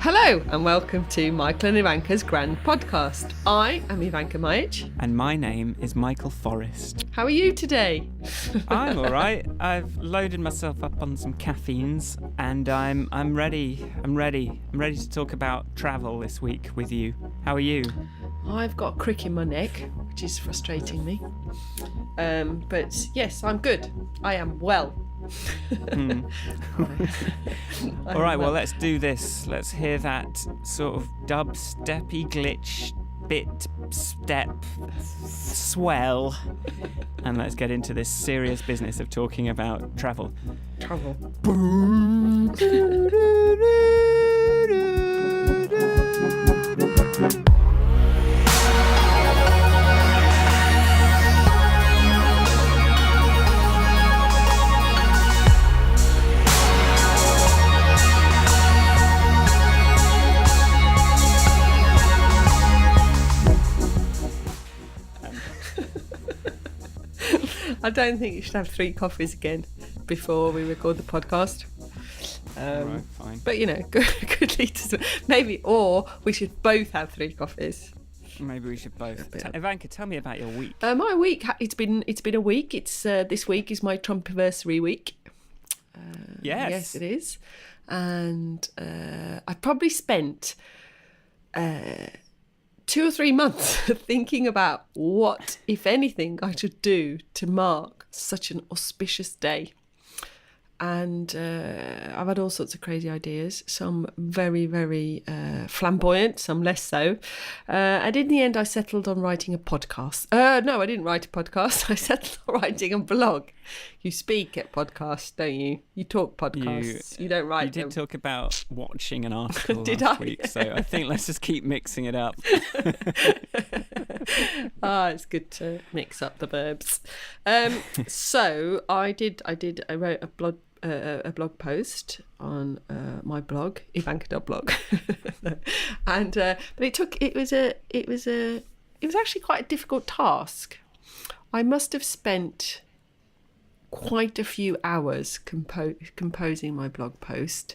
Hello and welcome to Michael and Ivanka's Grand Podcast. I am Ivanka Majic. And my name is Michael Forrest. How are you today? I'm all right. I've loaded myself up on some caffeines and I'm ready. I'm ready to talk about travel this week with you. How are you? I've got a crick in my neck, which is frustrating me. But yes, I'm good. I am well. All right, well, let's do this. Let's hear that sort of dubsteppy glitch bit step swell, and let's get into this serious business of talking about travel. I don't think you should have 3 coffees again before we record the podcast. Right, fine. But good leaders. Maybe, or we should both have 3 coffees. Maybe we should both. Ivanka, tell me about your week. My week, it's been a week. It's this week is my Trumpiversary week. Yes, it is. And I probably spent 2 or 3 months thinking about what, if anything, I should do to mark such an auspicious day. And I've had all sorts of crazy ideas, some very, very flamboyant, some less so. And in the end, I settled on writing a podcast. No, I didn't write a podcast. I settled on writing a blog. You speak at podcasts, don't you? You talk podcasts. You don't write them. You did talk about watching an article Did last I? week, so I think let's just keep mixing it up. It's good to mix up the verbs. So I wrote a blog post on my blog, Ivanka.blog, and but it was actually quite a difficult task. I must have spent quite a few hours composing my blog post.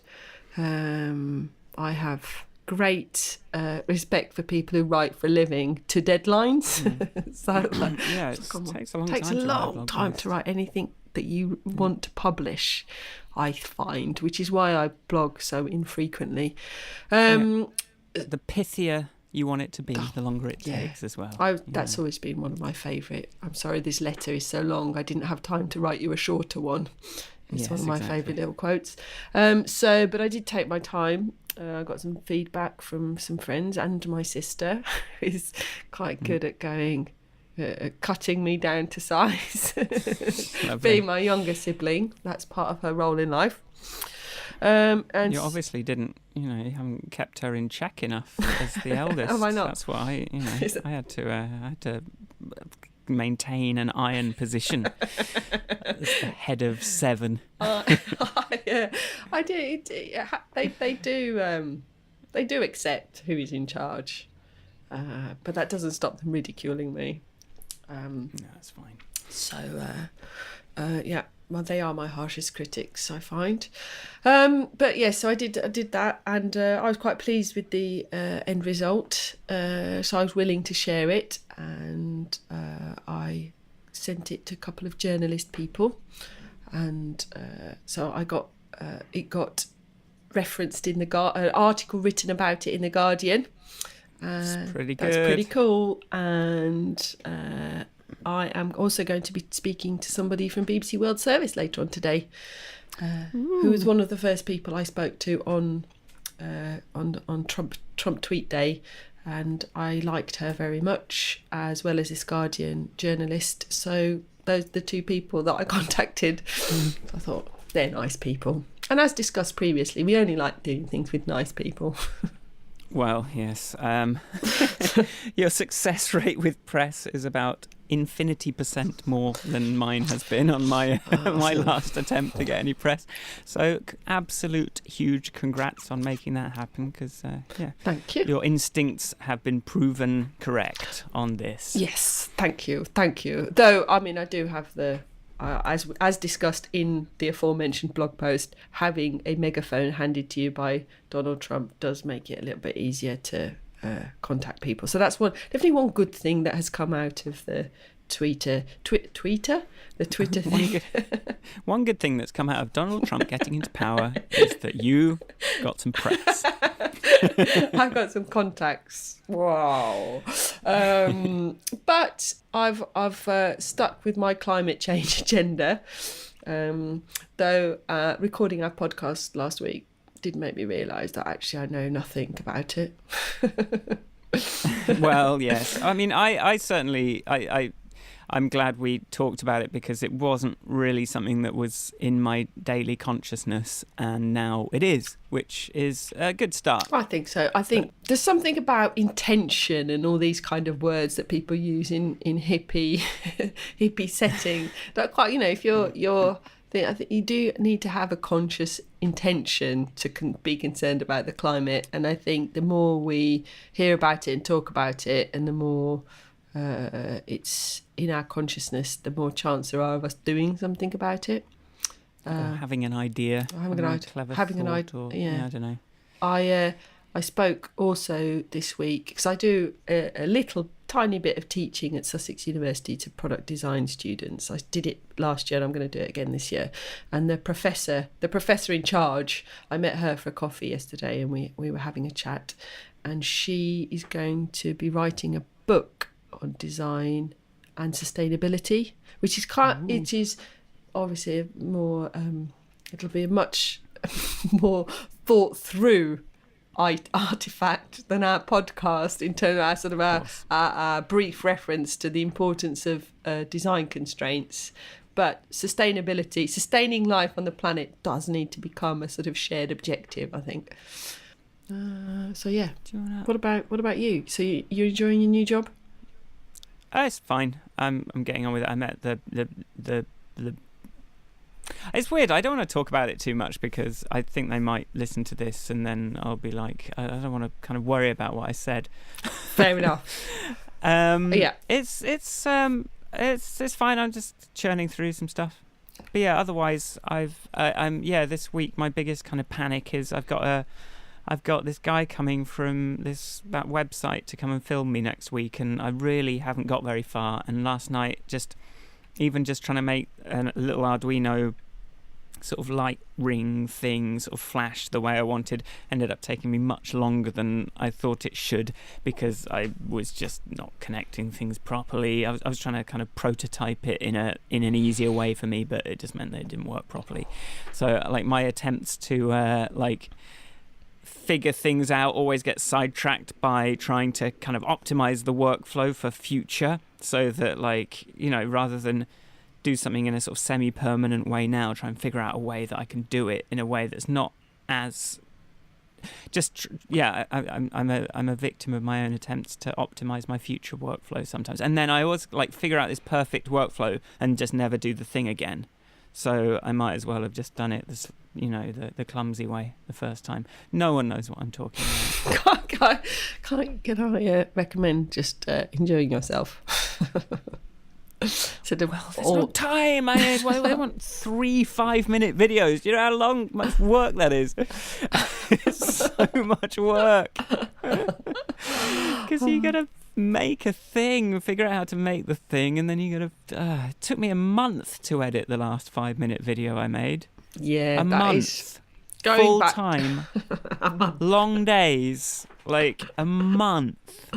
I have great respect for people who write for a living to deadlines. So it takes a long time to write anything that you want to publish, I find, which is why I blog so infrequently. The pithier you want it to be, the longer it takes as well. That's always been one of my favourite. I'm sorry this letter is so long, I didn't have time to write you a shorter one. It's one of my favourite little quotes. But I did take my time. I got some feedback from some friends and my sister, who's quite good at cutting me down to size. Being my younger sibling, that's part of her role in life. And you obviously didn't, you haven't kept her in check enough as the eldest. Have I not? That's why I had to maintain an iron position as the head of 7. I do. They do accept who is in charge, but that doesn't stop them ridiculing me. No, that's fine. So, well, they are my harshest critics, I find. But yes, so I did that, and I was quite pleased with the end result. So I was willing to share it, and I sent it to a couple of journalist people, and so I got it got referenced in an article written about it in the Guardian. That's pretty good. That's pretty cool, and I am also going to be speaking to somebody from BBC World Service later on today, who was one of the first people I spoke to on Trump Tweet Day, and I liked her very much, as well as this Guardian journalist. So those are the 2 people that I contacted. I thought they're nice people, and as discussed previously, we only like doing things with nice people. Well, yes. Your success rate with press is about infinity% more than mine has been on my my last attempt to get any press. So absolute huge congrats on making that happen, because thank you. Your instincts have been proven correct on this. Yes, thank you. Though, I mean, I do have the as discussed in the aforementioned blog post, having a megaphone handed to you by Donald Trump does make it a little bit easier to contact people. So that's definitely one good thing that has come out of the Twitter thing. One good thing that's come out of Donald Trump getting into power is that you got some press. I've got some contacts. Wow. But I've stuck with my climate change agenda. Though recording our podcast last week did make me realise that actually I know nothing about it. Well, yes. I mean, I certainly I'm glad we talked about it, because it wasn't really something that was in my daily consciousness, and now it is, which is a good start. I think so. I think there's something about intention and all these kind of words that people use in hippie setting that quite, if I think you do need to have a conscious intention to be concerned about the climate, and I think the more we hear about it and talk about it, and the more it's in our consciousness, the more chance there are of us doing something about it. Having an idea, having an idea. Yeah, I don't know. I spoke also this week, because I do a little tiny bit of teaching at Sussex University to product design students. I did it last year and I'm going to do it again this year. And the professor in charge, I met her for a coffee yesterday and we were having a chat, and she is going to be writing a book on design and sustainability, which is it is obviously a more it'll be a much more thought through artifact than our podcast, in terms of our sort of our brief reference to the importance of design constraints. But sustainability, sustaining life on the planet, does need to become a sort of shared objective, I think. So yeah. What about you? So you're enjoying your new job? It's fine. I'm getting on with it. I met the It's weird. I don't want to talk about it too much, because I think they might listen to this and then I'll be like, I don't want to kind of worry about what I said. Fair enough. Yeah. It's fine. I'm just churning through some stuff. But yeah, otherwise I'm this week my biggest kind of panic is I've got this guy coming from that website to come and film me next week, and I really haven't got very far. And last night, just trying to make a little Arduino sort of light ring thing sort of flash the way I wanted ended up taking me much longer than I thought it should, because I was just not connecting things properly. I was trying to kind of prototype it in an easier way for me, but it just meant that it didn't work properly. So like my attempts to figure things out always get sidetracked by trying to kind of optimize the workflow for future, so that rather than do something in a sort of semi-permanent way now, try and figure out a way that I can do it in a way that's not as I'm a victim of my own attempts to optimize my future workflow sometimes, and then I always figure out this perfect workflow and just never do the thing again. So I might as well have just done it the clumsy way the first time. No one knows what I'm talking about. Can I recommend just enjoying yourself? There's no time. I want 3 5-minute videos. Do you know how much work that is? It's so much work. Because you gotta make a thing, figure out how to make the thing, and then you gotta. It took me a month to edit the last 5-minute video I made. Yeah, a month. Full time. Long days. A month.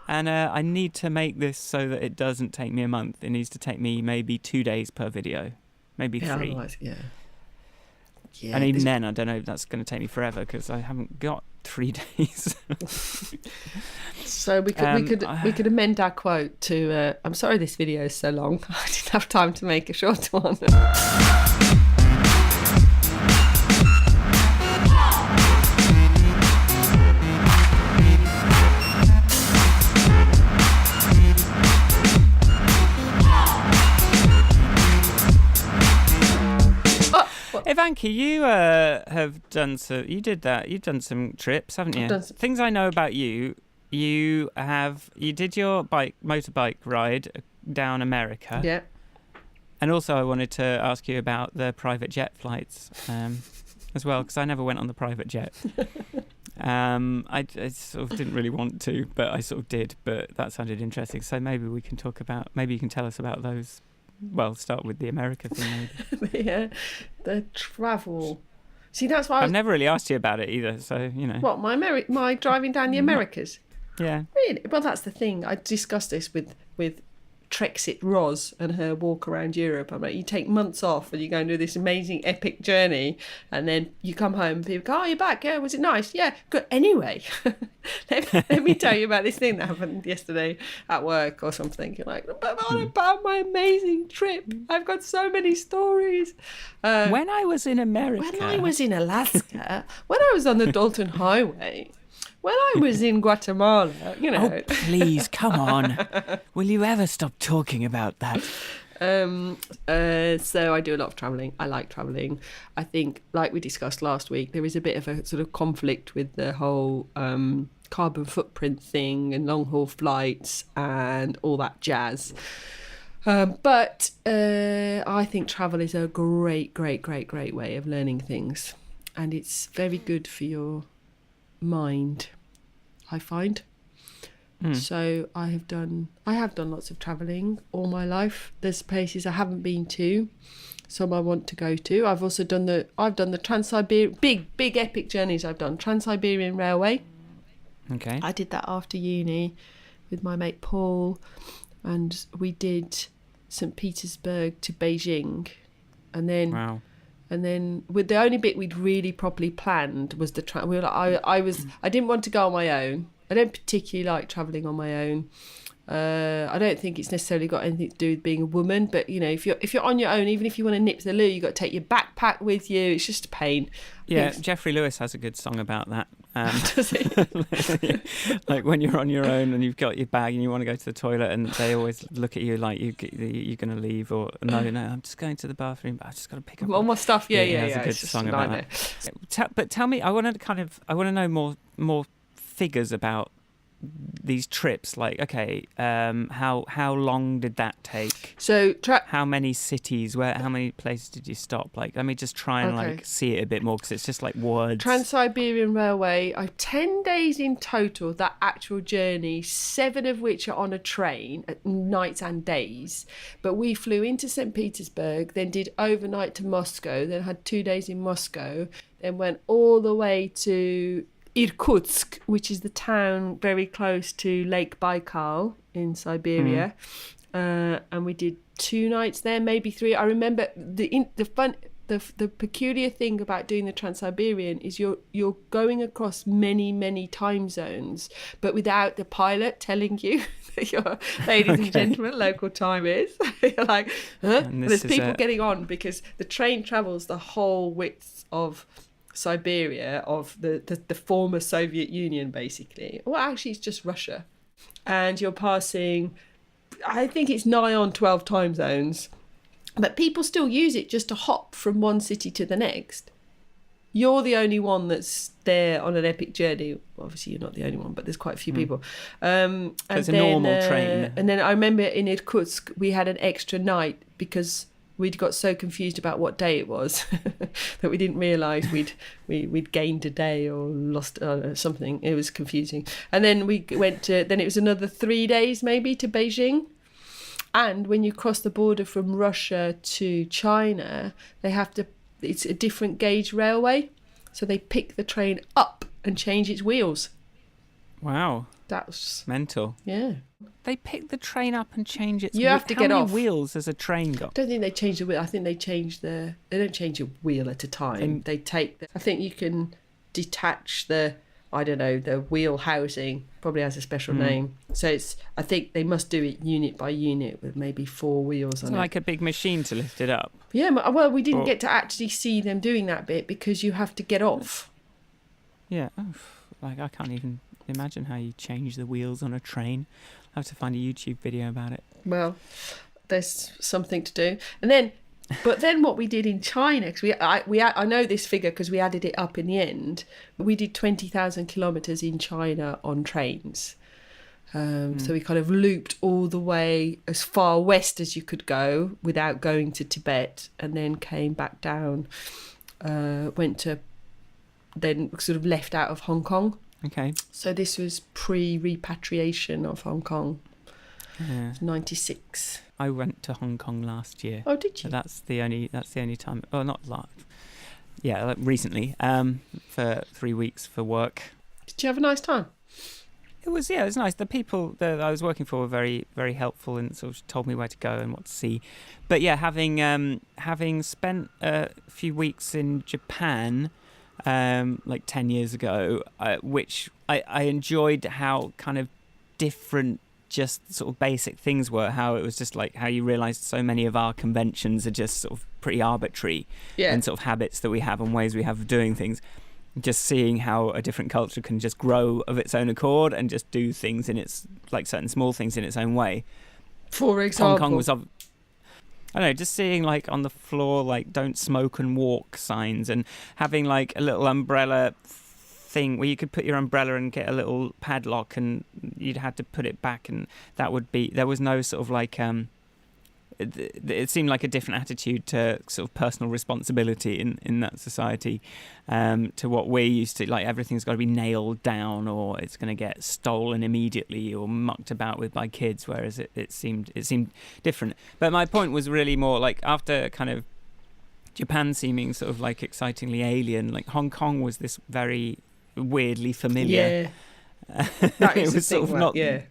And I need to make this so that it doesn't take me a month. It needs to take me maybe 2 days per video. Maybe 3. Yeah. And even then, I don't know if that's going to take me forever, because I haven't got 3 days. So we could amend our quote to I'm sorry this video is so long. I didn't have time to make a short one. Ivanka, you have done some. You did that. You've done some trips, haven't you? Things I know about you. You did your motorbike ride down America. Yeah. And also I wanted to ask you about the private jet flights as well, because I never went on the private jet. I sort of didn't really want to, but I sort of did. But that sounded interesting. So maybe you can tell us about those. Well, start with the America thing, maybe. The travel. See, that's why I've never really asked you about it either. So What, my driving down the Americas? Yeah. Really? Well, that's the thing. I discussed this with Trexit Roz and her walk around Europe. I'm like, you take months off and you go and do this amazing epic journey, and then you come home and people go, oh, you're back, yeah, was it nice? Yeah, good. Anyway, let me tell you about this thing that happened yesterday at work or something. You're like, but what about my amazing trip? I've got so many stories. When I was in America. When I was in Alaska, when I was on the Dalton Highway, when I was in Guatemala, Oh, please, come on. Will you ever stop talking about that? So I do a lot of travelling. I like travelling. I think, like we discussed last week, there is a bit of a sort of conflict with the whole carbon footprint thing and long-haul flights and all that jazz. But I think travel is a great way of learning things. And it's very good for your mind, I find. So I have done lots of travelling all my life. There's places I haven't been to, some I want to go to. I've done the Trans-Siberian, big epic journeys. I've done Trans-Siberian Railway. Okay. I did that after uni with my mate Paul, and we did St. Petersburg to Beijing, and then wow. And then, with the only bit we'd really properly planned was the we were like, I didn't want to go on my own. I don't particularly like travelling on my own. I don't think it's necessarily got anything to do with being a woman, but if you're on your own, even if you want to nip to the loo, you've got to take your backpack with you. It's just a pain. Yeah, Jeffrey Lewis has a good song about that. Does he? Like when you're on your own and you've got your bag and you want to go to the toilet, and they always look at you like you're going to leave, or no, I'm just going to the bathroom, but I've just got to pick up all my stuff. Yeah. Has a good song about that. But tell me, I want to know more figures about these trips. Like, okay, how long did that take? So how many cities, how many places did you stop? Like, let me just try and see it a bit more, because it's just like words. Trans-Siberian Railway, 10 days in total, that actual journey, 7 of which are on a train at nights and days. But we flew into St. Petersburg, then did overnight to Moscow, then had 2 days in Moscow, then went all the way to Irkutsk, which is the town very close to Lake Baikal in Siberia, and we did 2 nights there, maybe 3. I remember the peculiar thing about doing the Trans-Siberian is you're going across many time zones, but without the pilot telling you that your ladies and gentlemen, local time is. You're like, huh? There's people getting on, because the train travels the whole width of Siberia, of the former Soviet Union, basically. Well, actually it's just Russia, and you're passing, I think it's nigh on 12 time zones, but people still use it just to hop from one city to the next. You're the only one that's there on an epic journey. Obviously you're not the only one, but there's quite a few people. So it's a normal train. And then I remember in Irkutsk we had an extra night because we'd got so confused about what day it was that we didn't realise we'd gained a day or lost something. It was confusing. And then we went to, then it was another 3 days maybe to Beijing. And when you cross the border from Russia to China, it's a different gauge railway. So they pick the train up and change its wheels. Wow. That's mental. Yeah. They pick the train up and change its You have to get off. How many wheels has a train got? I don't think they change the wheel. I think they don't change a wheel at a time. I think you can detach the wheel housing, probably has a special name. So I think they must do it unit by unit with maybe 4 wheels on it. Like a big machine to lift it up. Yeah, well, we didn't get to actually see them doing that bit because you have to get off. Yeah. Like, I can't even imagine how you change the wheels on a train. I have to find a YouTube video about it. Well, there's something to do. But then what we did in China, because I know this figure because we added it up in the end, but we did 20,000 kilometres in China on trains. So we kind of looped all the way as far west as you could go without going to Tibet, and then came back down, then sort of left out of Hong Kong. Okay. So this was pre-repatriation of Hong Kong. Yeah. 96. I went to Hong Kong last year. Oh, did you? So that's the only time. Oh, not last. Yeah, like recently. For 3 weeks for work. Did you have a nice time? It was nice. The people that I was working for were very, very helpful and sort of told me where to go and what to see. But yeah, having spent a few weeks in Japan, like 10 years ago, which I enjoyed how kind of different just sort of basic things were, how it was just like how you realised so many of our conventions are just sort of pretty arbitrary and sort of habits that we have and ways we have of doing things. Just seeing how a different culture can just grow of its own accord and just do things in its, like certain small things in its own way. For example? Hong Kong was, I don't know, just seeing like on the floor, like don't smoke and walk signs, and having like a little umbrella thing where you could put your umbrella and get a little padlock and you'd have to put it back, and that would be, there was no sort of like, it seemed like a different attitude to sort of personal responsibility in that society, to what we're used to. Like everything's got to be nailed down or it's going to get stolen immediately or mucked about with by kids, whereas it seemed different. But my point was really more like, after kind of Japan seeming sort of like excitingly alien, like Hong Kong was this very weirdly familiar. Yeah, that is it was sort of not. Yeah,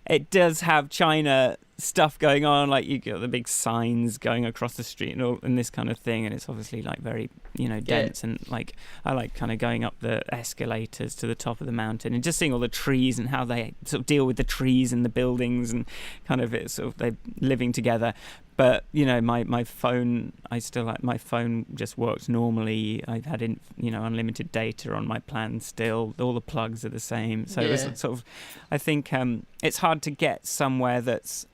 it does have China stuff going on, like you got the big signs going across the street and all, and this kind of thing, and it's obviously like very, dense, and like I like kind of going up the escalators to the top of the mountain and just seeing all the trees and how they sort of deal with the trees and the buildings, and kind of it's sort of they living together. But my phone, my phone just works normally. I've had unlimited data on my plan still. All the plugs are the same, so it was sort of, I think it's hard to get somewhere that's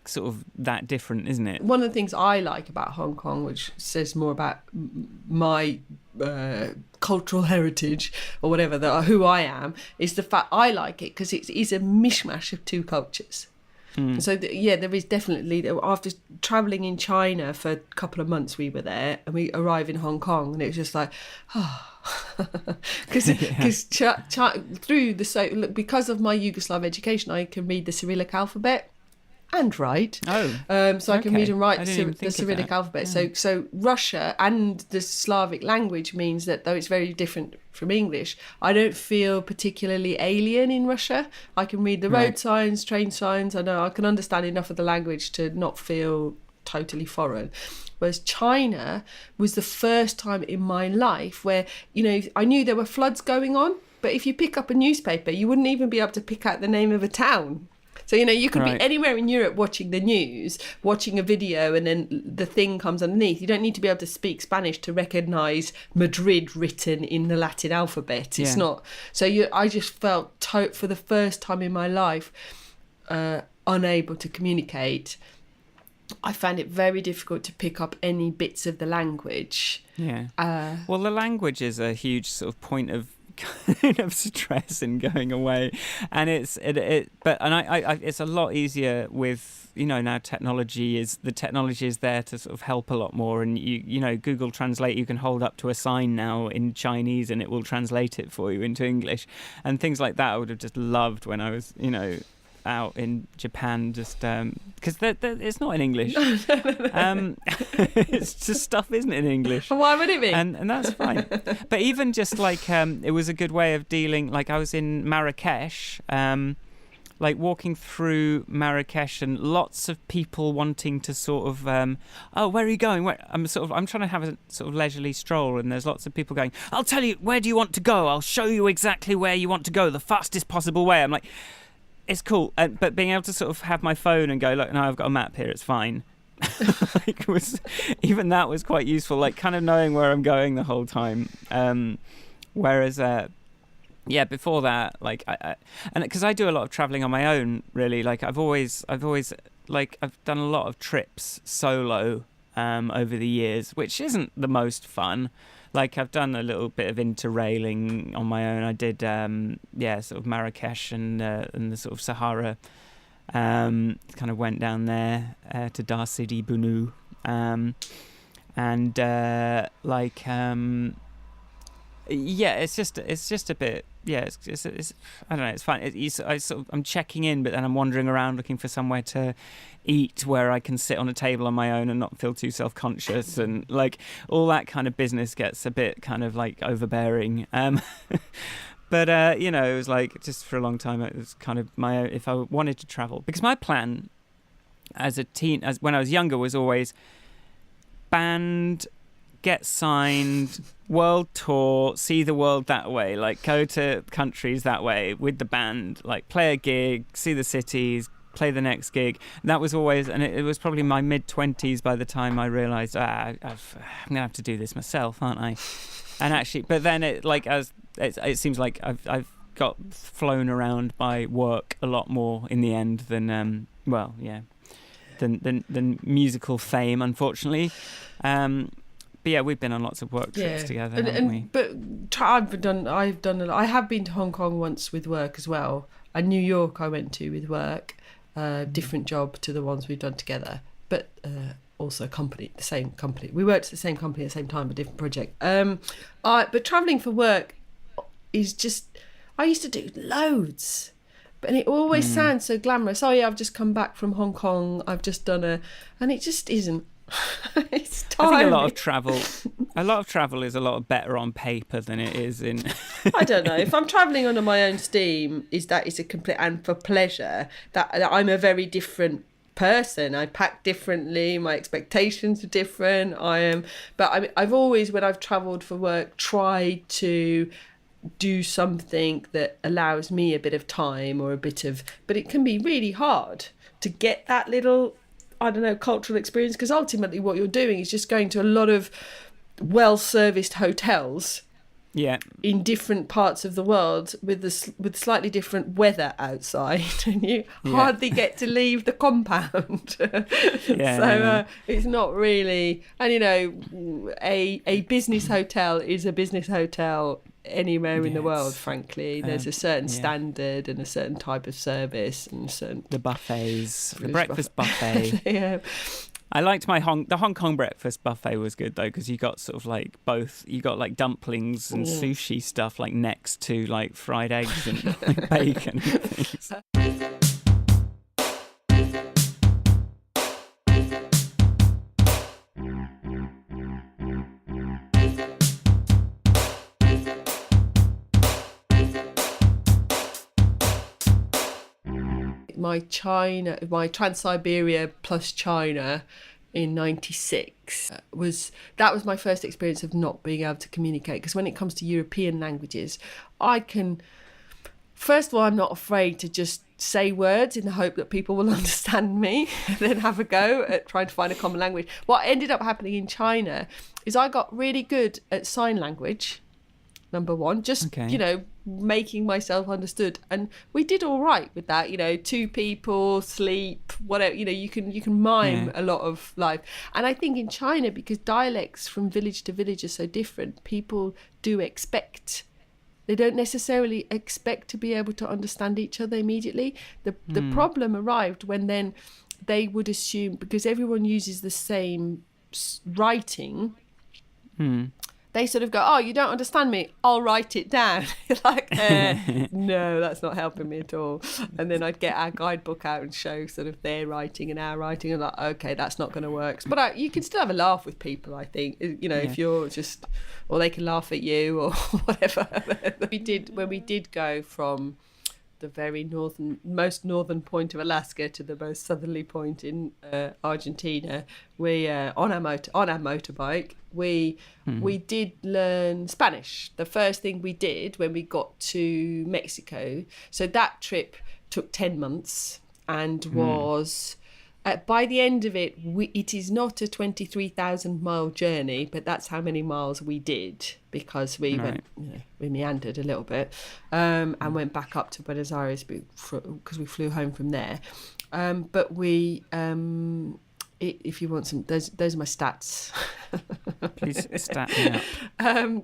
sort of that different, isn't it? One of the things I like about Hong Kong, which says more about my cultural heritage or whatever, who I am, is the fact I like it because it is a mishmash of two cultures. So there is definitely, after travelling in China for a couple of months, we were there and we arrived in Hong Kong, and it was just like, because because of my Yugoslav education, I can read the Cyrillic alphabet and write. So I can read and write the Cyrillic alphabet. Yeah. So Russia and the Slavic language means that though it's very different from English, I don't feel particularly alien in Russia. I can read the road signs, train signs. I know I can understand enough of the language to not feel totally foreign. Whereas China was the first time in my life where, I knew there were floods going on, but if you pick up a newspaper, you wouldn't even be able to pick out the name of a town. So, you could be anywhere in Europe watching the news, watching a video, and then the thing comes underneath. You don't need to be able to speak Spanish to recognise Madrid written in the Latin alphabet. It's not. So I just felt, for the first time in my life, unable to communicate. I found it very difficult to pick up any bits of the language. Yeah. Well, the language is a huge sort of point of kind of stress in going away, and it's a lot easier with now technology is there to sort of help a lot more, and Google Translate, you can hold up to a sign now in Chinese and it will translate it for you into English, and things like that I would have just loved when I was out in Japan, just because it's not in English. It's just stuff isn't in English. Why would it be? And that's fine. But even just like it was a good way of dealing. Like I was in Marrakesh, like walking through Marrakesh, and lots of people wanting to sort of, oh, where are you going? I'm trying to have a sort of leisurely stroll, and there's lots of people going, I'll tell you, where do you want to go? I'll show you exactly where you want to go, the fastest possible way. I'm like, it's cool, but being able to sort of have my phone and go, look, no, I've got a map here, it's fine. Even that was quite useful, like kind of knowing where I'm going the whole time. Whereas, before that, like, and because I do a lot of traveling on my own, really, like I've always, like, I've done a lot of trips solo over the years, which isn't the most fun. like I've done a little bit of interrailing on my own. I did, sort of Marrakesh and the sort of Sahara. Kind of went down there to Dar Sidi Bunu, it's just a bit. Yeah, it's I don't know. It's fine. I'm checking in, but then I'm wandering around looking for somewhere to eat where I can sit on a table on my own and not feel too self-conscious, and like all that kind of business gets a bit kind of like overbearing. But it was like just for a long time it was kind of my own, if I wanted to travel, because my plan as when I was younger was always band, get signed, world tour, see the world that way, like go to countries that way with the band, like play a gig, see the cities, play the next gig. That was always, and it was probably my mid-20s by the time I realised I'm gonna have to do this myself, aren't I? And actually, but then it seems like I've got flown around by work a lot more in the end than than musical fame, unfortunately. But yeah, we've been on lots of work trips together, haven't we? But I've done a lot. I have been to Hong Kong once with work as well, and New York I went to with work. Different job to the ones we've done together, but also the same company. We worked at the same company at the same time, a different project. But travelling for work is just, I used to do loads, and it always sounds so glamorous. Oh yeah, I've just come back from Hong Kong. I've just done and it just isn't. It's tiring. I think a lot of travel is a lot better on paper than it is in. I don't know. If I'm travelling under my own steam, is a complete, and for pleasure, that I'm a very different person. I pack differently. My expectations are different. I've always, when I've travelled for work, tried to do something that allows me a bit of time or but it can be really hard to get that little, I don't know, cultural experience, because ultimately what you're doing is just going to a lot of well-serviced hotels in different parts of the world with slightly different weather outside, and you hardly get to leave the compound. It's not really, and a business hotel is a business hotel anywhere in the world, frankly. There's a certain standard and a certain type of service and the buffets, the breakfast buffet. I liked the Hong Kong breakfast buffet was good though, because you got sort of like both. You got like dumplings and sushi stuff like next to like fried eggs and like bacon and things. My Trans-Siberia plus China in 96 was my first experience of not being able to communicate, because when it comes to European languages, first of all, I'm not afraid to just say words in the hope that people will understand me and then have a go at trying to find a common language. What ended up happening in China is I got really good at sign language, number one, making myself understood, and we did all right with that. Two people, sleep, whatever. You can mime a lot of life. And I think in China, because dialects from village to village are so different, people do expect. They don't necessarily expect to be able to understand each other immediately. The problem arrived when then they would assume, because everyone uses the same writing. They sort of go, oh, you don't understand me, I'll write it down. Like, no, that's not helping me at all. And then I'd get our guidebook out and show sort of their writing and our writing, and like, okay, that's not going to work. But you can still have a laugh with people, I think, if you're just, or they can laugh at you or whatever. When we did go from the very most northern point of Alaska to the most southerly point in Argentina, we on our motorbike, we did learn Spanish. The first thing we did when we got to Mexico, so that trip took 10 months and was by the end of it, it is not a 23,000 mile journey, but that's how many miles we did, because we went, we meandered a little bit, and went back up to Buenos Aires because we flew home from there. But we if you want some, those are my stats. Please stat me up.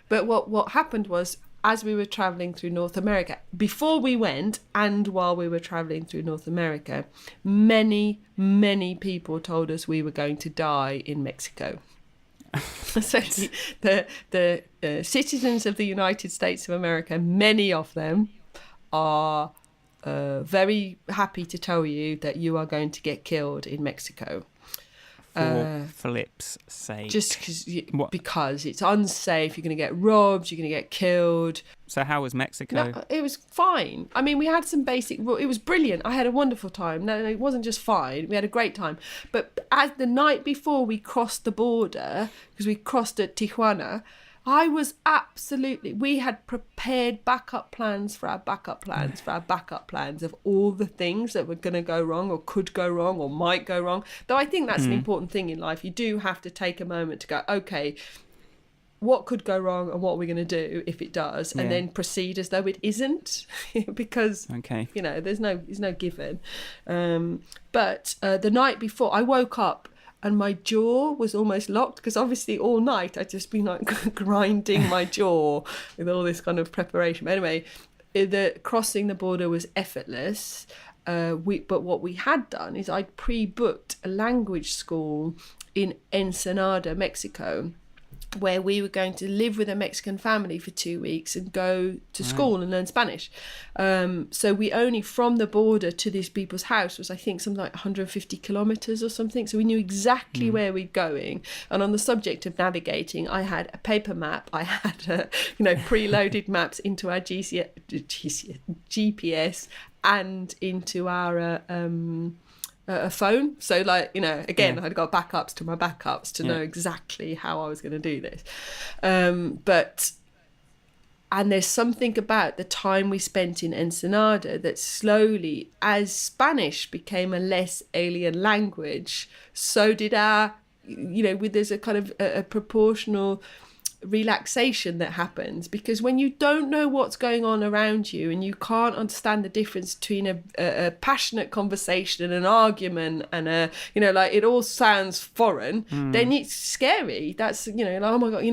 But what happened was, as we were traveling through North America, before we went and while we were traveling through North America, many people told us we were going to die in Mexico. So the citizens of the United States of America, many of them are very happy to tell you that you are going to get killed in Mexico. For Philip's sake. Just because it's unsafe, you're going to get robbed, you're going to get killed. So how was Mexico? No, it was fine. I mean, we had some basic... It was brilliant. I had a wonderful time. No, it wasn't just fine. We had a great time. But as the night before we crossed the border, because we crossed at Tijuana, I was absolutely... We had prepared backup plans for our backup plans for our backup plans of all the things that were going to go wrong or could go wrong or might go wrong. Though I think that's an important thing in life. You do have to take a moment to go, okay, what could go wrong and what are we going to do if it does? And then proceed as though it isn't. Because, you know, there's no given. But the night before, I woke up and my jaw was almost locked because obviously all night I'd just been like grinding my jaw with all this kind of preparation. But anyway, crossing the border was effortless. But what we had done is I'd pre-booked a language school in Ensenada, Mexico, where we were going to live with a Mexican family for 2 weeks and go to school and learn Spanish. So we only, from the border to these people's house was, I think, something like 150 kilometres or something. So we knew exactly where we're going. And on the subject of navigating, I had a paper map. I had, preloaded maps into our GPS and into our... a phone. So like, you know, again, I'd got backups to my backups to know exactly how I was going to do this. And there's something about the time we spent in Ensenada that slowly, as Spanish became a less alien language, so did our, there's a kind of a proportional relaxation that happens, because when you don't know what's going on around you and you can't understand the difference between a passionate conversation and an argument and it all sounds foreign, then it's scary. That's like, oh my god,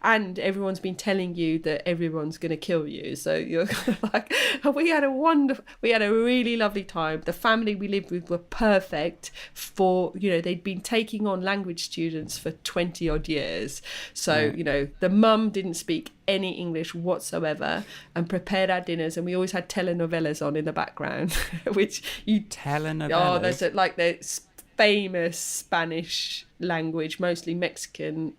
and everyone's been telling you that everyone's going to kill you, so you're like, we had a really lovely time. The family we lived with were perfect for, they'd been taking on language students for 20 odd years, so the mum didn't speak any English whatsoever and prepared our dinners, and we always had telenovelas on in the background, which telenovelas. There's the famous Spanish language, mostly Mexican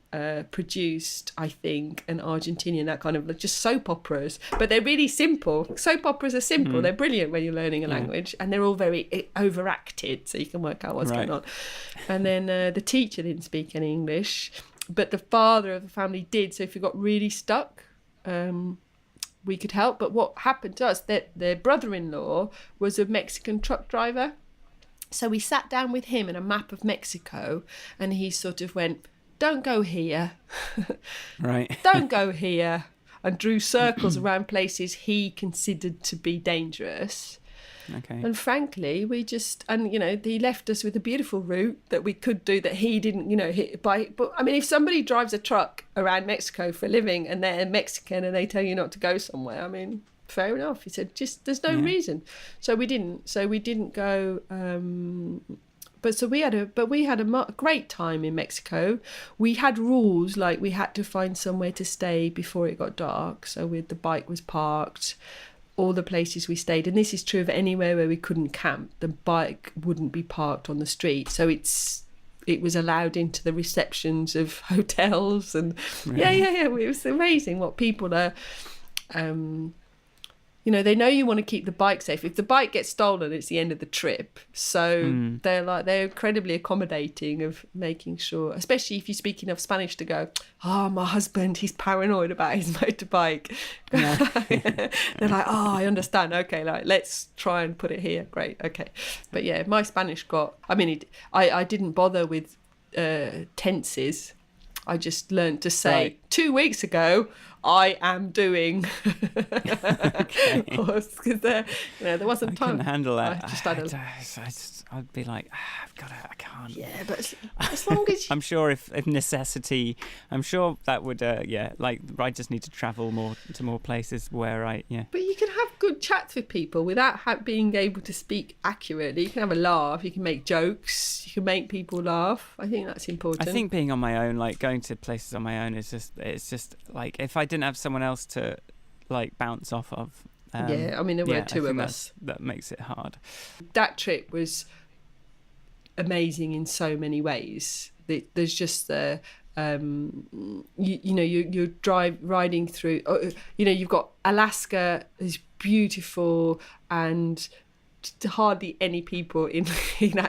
produced, I think, and Argentinian, that kind of just soap operas, but they're really simple. Soap operas are simple. They're brilliant when you're learning a language, and they're all very overacted, so you can work out what's going on. And then the teacher didn't speak any English, but the father of the family did. So if you got really stuck, we could help. But what happened to us, that their brother-in-law was a Mexican truck driver. So we sat down with him and a map of Mexico, and he sort of went, don't go here. Right. Don't go here. And drew circles around places he considered to be dangerous. Okay. And frankly, he left us with a beautiful route that we could do that he didn't, but I mean, if somebody drives a truck around Mexico for a living and they're Mexican and they tell you not to go somewhere, I mean, fair enough. He said, there's no reason. So we didn't go. But we had a great time in Mexico. We had rules, like we had to find somewhere to stay before it got dark. So the bike was parked. All the places we stayed, and this is true of anywhere where we couldn't camp, the bike wouldn't be parked on the street, so it was allowed into the receptions of hotels, and it was amazing what people are they know you want to keep the bike safe. If the bike gets stolen, it's the end of the trip. So they're incredibly accommodating of making sure, especially if you speak enough Spanish to go, my husband, he's paranoid about his motorbike. Yeah. They're like, I understand. Okay, let's try and put it here. Great. Okay. But yeah, my Spanish I didn't bother with tenses. I just learned to say 2 weeks ago, I am doing. Because there wasn't time. I couldn't handle that. I'd be like, I've got to, I can't. Yeah, but as long as I'm sure if necessity, I'm sure that would, like I just need to travel to more places where But you can have good chats with people without being able to speak accurately. You can have a laugh, you can make jokes, you can make people laugh. I think that's important. I think being on my own, like going to places on my own, it's just like if I didn't have someone else to like bounce off of. There were two of us. That makes it hard. That trip was amazing in so many ways. There's just the you're riding through. You've got Alaska is beautiful and hardly any people in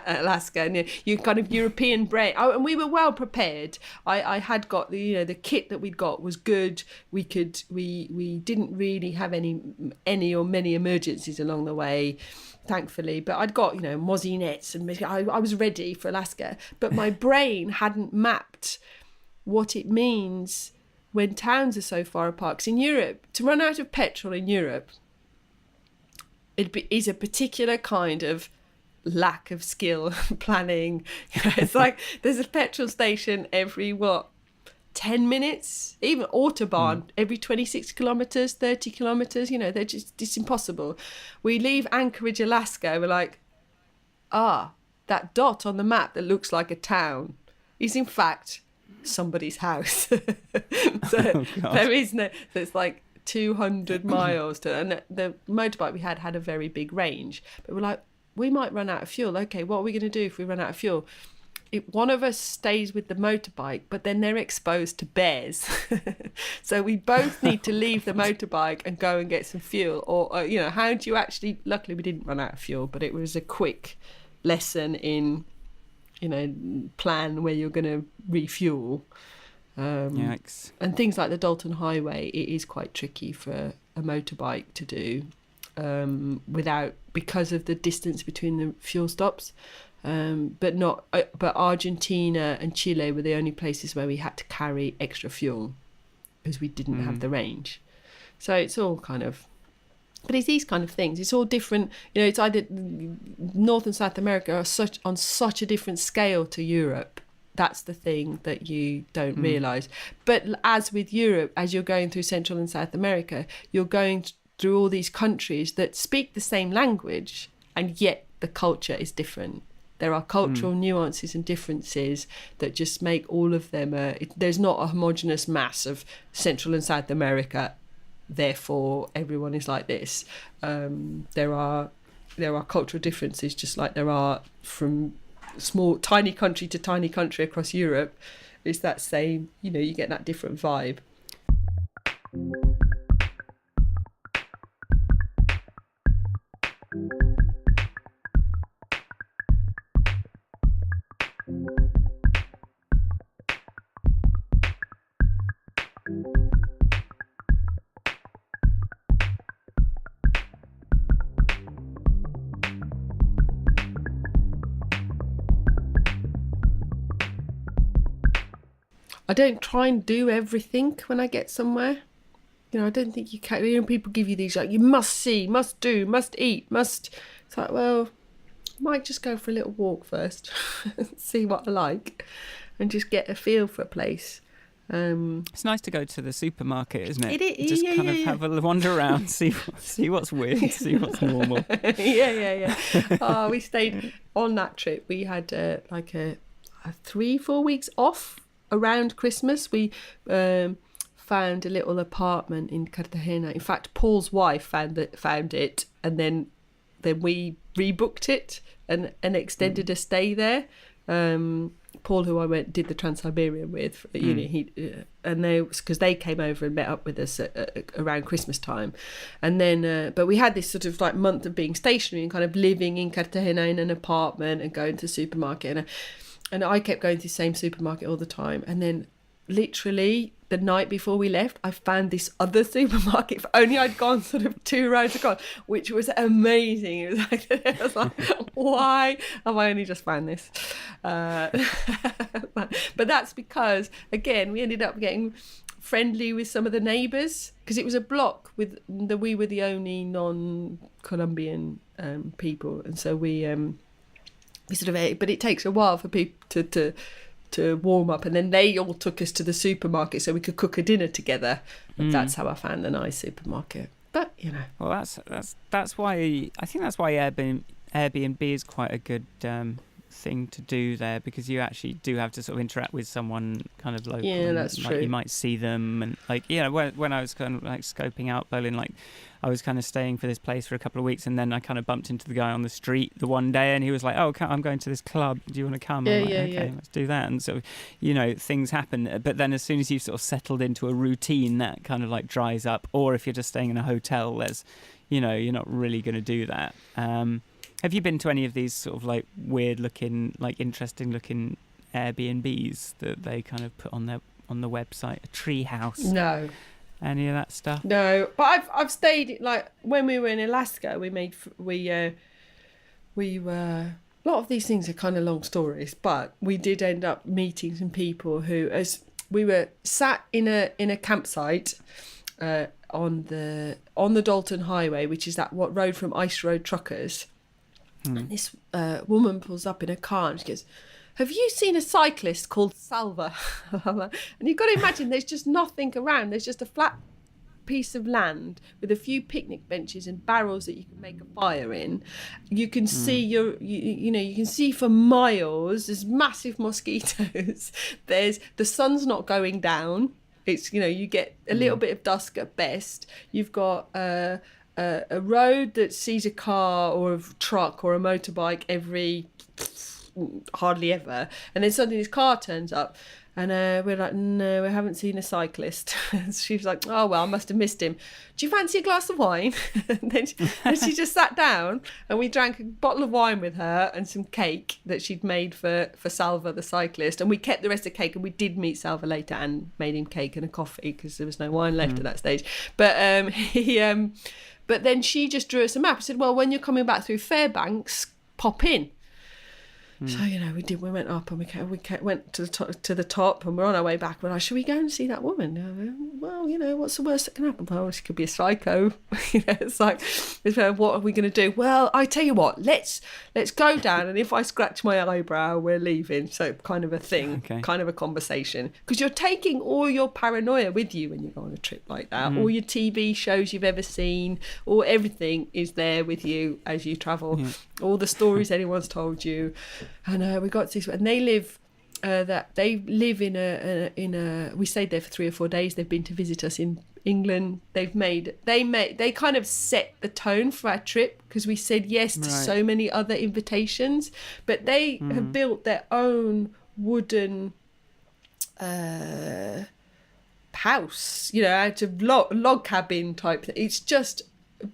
Alaska, and you kind of European brain. And we were well prepared. I had got the kit that we'd got was good. We didn't really have any or many emergencies along the way, thankfully. But I'd got mozzie nets and I was ready for Alaska. But my brain hadn't mapped what it means when towns are so far apart. 'Cause in Europe, to run out of petrol in Europe, is a particular kind of lack of skill and planning. It's like there's a petrol station every 10 minutes, even Autobahn every 26 kilometers, 30 kilometers. It's impossible. We leave Anchorage, Alaska, we're like, that dot on the map that looks like a town is in fact somebody's house. There is no, so it's like 200 miles and the motorbike we had a very big range, but we're like, we might run out of fuel. Okay, what are we going to do if we run out of fuel? One of us stays with the motorbike, but then they're exposed to bears. So we both need to leave the motorbike and go and get some fuel, or how do you actually, luckily we didn't run out of fuel, but it was a quick lesson in plan where you're going to refuel. Yikes. And things like the Dalton Highway, it is quite tricky for a motorbike to do because of the distance between the fuel stops. But Argentina and Chile were the only places where we had to carry extra fuel because we didn't have the range. So it's all kind of, but it's these kind of things. It's all different. It's either North and South America are on such a different scale to Europe. That's the thing that you don't realise. But as with Europe, as you're going through Central and South America, you're going through all these countries that speak the same language, and yet the culture is different. There are cultural nuances and differences that just make all of them. There's not a homogeneous mass of Central and South America, therefore everyone is like this. There are cultural differences, just like there are from tiny country to tiny country across Europe. It's that same, you get that different vibe. I don't try and do everything when I get somewhere. I don't think you can. People give you these like, you must see, must do, must eat, must. It's like, well, I might just go for a little walk first, see what I like, and just get a feel for a place. It's nice to go to the supermarket, isn't it? It is, just kind of have a wander around, see what's weird, see what's normal. Yeah. Oh, we stayed on that trip. We had like a 3-4 weeks off around Christmas. We found a little apartment in Cartagena. In fact, Paul's wife found it, and then we rebooked it and extended a stay there. Paul, who I did the Trans-Siberian with, because they came over and met up with us around Christmas time, and then but we had this sort of like month of being stationary and kind of living in Cartagena in an apartment and going to the supermarket, and I kept going to the same supermarket all the time, and then literally the night before we left, I found this other supermarket. If only I'd gone sort of 2 rounds across, which was amazing. It was like, why have I only just found this? But that's because, again, we ended up getting friendly with some of the neighbours, because it was a block we were the only non-Colombian people, and so we sort of ate. But it takes a while for people to warm up, and then they all took us to the supermarket so we could cook a dinner together. That's how I found the nice supermarket. But well, that's why I think that's why Airbnb is quite a good thing to do there, because you actually do have to sort of interact with someone kind of local. Yeah, that's true. You might see them, and when I was kind of like scoping out Berlin, like I was kind of staying for this place for a couple of weeks, and then I kind of bumped into the guy on the street the one day, and he was like, "Oh, I'm going to this club. Do you want to come?" I'm like, okay, let's do that. And so, things happen. But then as soon as you've sort of settled into a routine, that kind of like dries up. Or if you're just staying in a hotel, there's, you're not really going to do that. Have you been to any of these sort of like weird looking, like interesting looking Airbnbs that they kind of put on the website? A tree house? No. Any of that stuff? No, but I've stayed, like when we were in Alaska, we were, a lot of these things are kind of long stories, but we did end up meeting some people who, as we were sat in a campsite on the Dalton Highway, which is that road from Ice Road Truckers. And this woman pulls up in a car and she goes, "Have you seen a cyclist called Salva?" And you've got to imagine there's just nothing around. There's just a flat piece of land with a few picnic benches and barrels that you can make a fire in. You can see you can see for miles. There's massive mosquitoes. The sun's not going down. It's you get a little bit of dusk at best. You've got a road that sees a car or a truck or a motorbike hardly ever, and then suddenly this car turns up, and we're like, "No, we haven't seen a cyclist." She was like, "Oh well, I must have missed him. Do you fancy a glass of wine?" And then she just sat down, and we drank a bottle of wine with her and some cake that she'd made for Salva the cyclist, and we kept the rest of the cake, and we did meet Salva later and made him cake and a coffee because there was no wine left at that stage. But but then she just drew us a map. I said, "Well, when you're coming back through Fairbanks, pop in." So we went up, and we went to the top, and we're on our way back. We're like, "Should we go and see that woman?" Well, what's the worst that can happen? Well, she could be a psycho. It's like, what are we going to do? Well, I tell you what, let's go down, and if I scratch my eyebrow, we're leaving. So kind of a thing, kind of a conversation, because you're taking all your paranoia with you when you go on a trip like that. All your TV shows you've ever seen, or everything is there with you as you travel. All the stories anyone's told you. And we got to this, and they live in a. We stayed there for 3 or 4 days. They've been to visit us in England. They kind of set the tone for our trip, because we said yes to so many other invitations, but they have built their own wooden house, out of log cabin type thing. It's just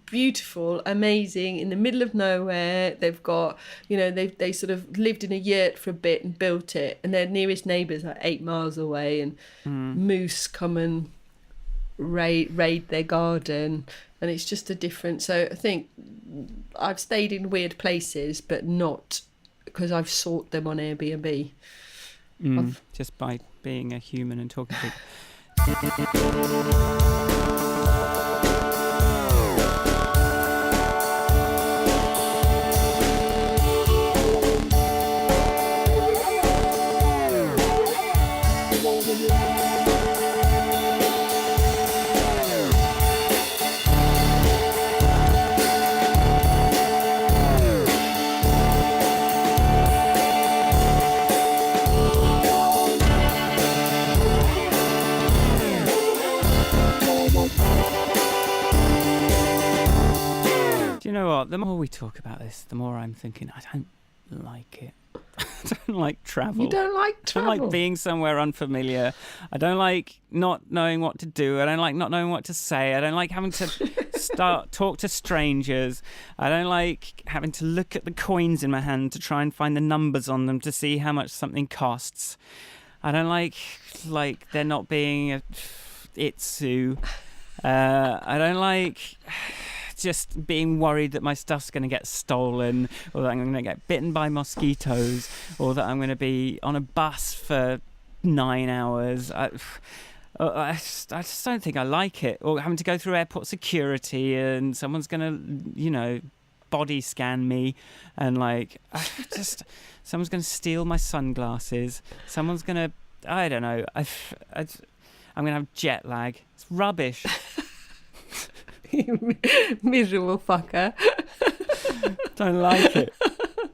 beautiful, amazing, in the middle of nowhere. They've got, they sort of lived in a yurt for a bit and built it, and their nearest neighbours are 8 miles away, and moose come and raid their garden, and it's just a different. So I think I've stayed in weird places, but not because I've sought them on Airbnb. Just by being a human and talking to people. You know what? The more we talk about this, the more I'm thinking, I don't like it. I don't like travel. You don't like travel? I don't like being somewhere unfamiliar. I don't like not knowing what to do. I don't like not knowing what to say. I don't like having to talk to strangers. I don't like having to look at the coins in my hand to try and find the numbers on them to see how much something costs. I don't like there not being a itsu. I don't like just being worried that my stuff's going to get stolen, or that I'm going to get bitten by mosquitoes, or that I'm going to be on a bus for 9 hours. I just don't think I like it. Or having to go through airport security and someone's going to, body scan me, and someone's going to steal my sunglasses. Someone's going to, I don't know. I'm going to have jet lag. It's rubbish. Miserable fucker. Don't like it.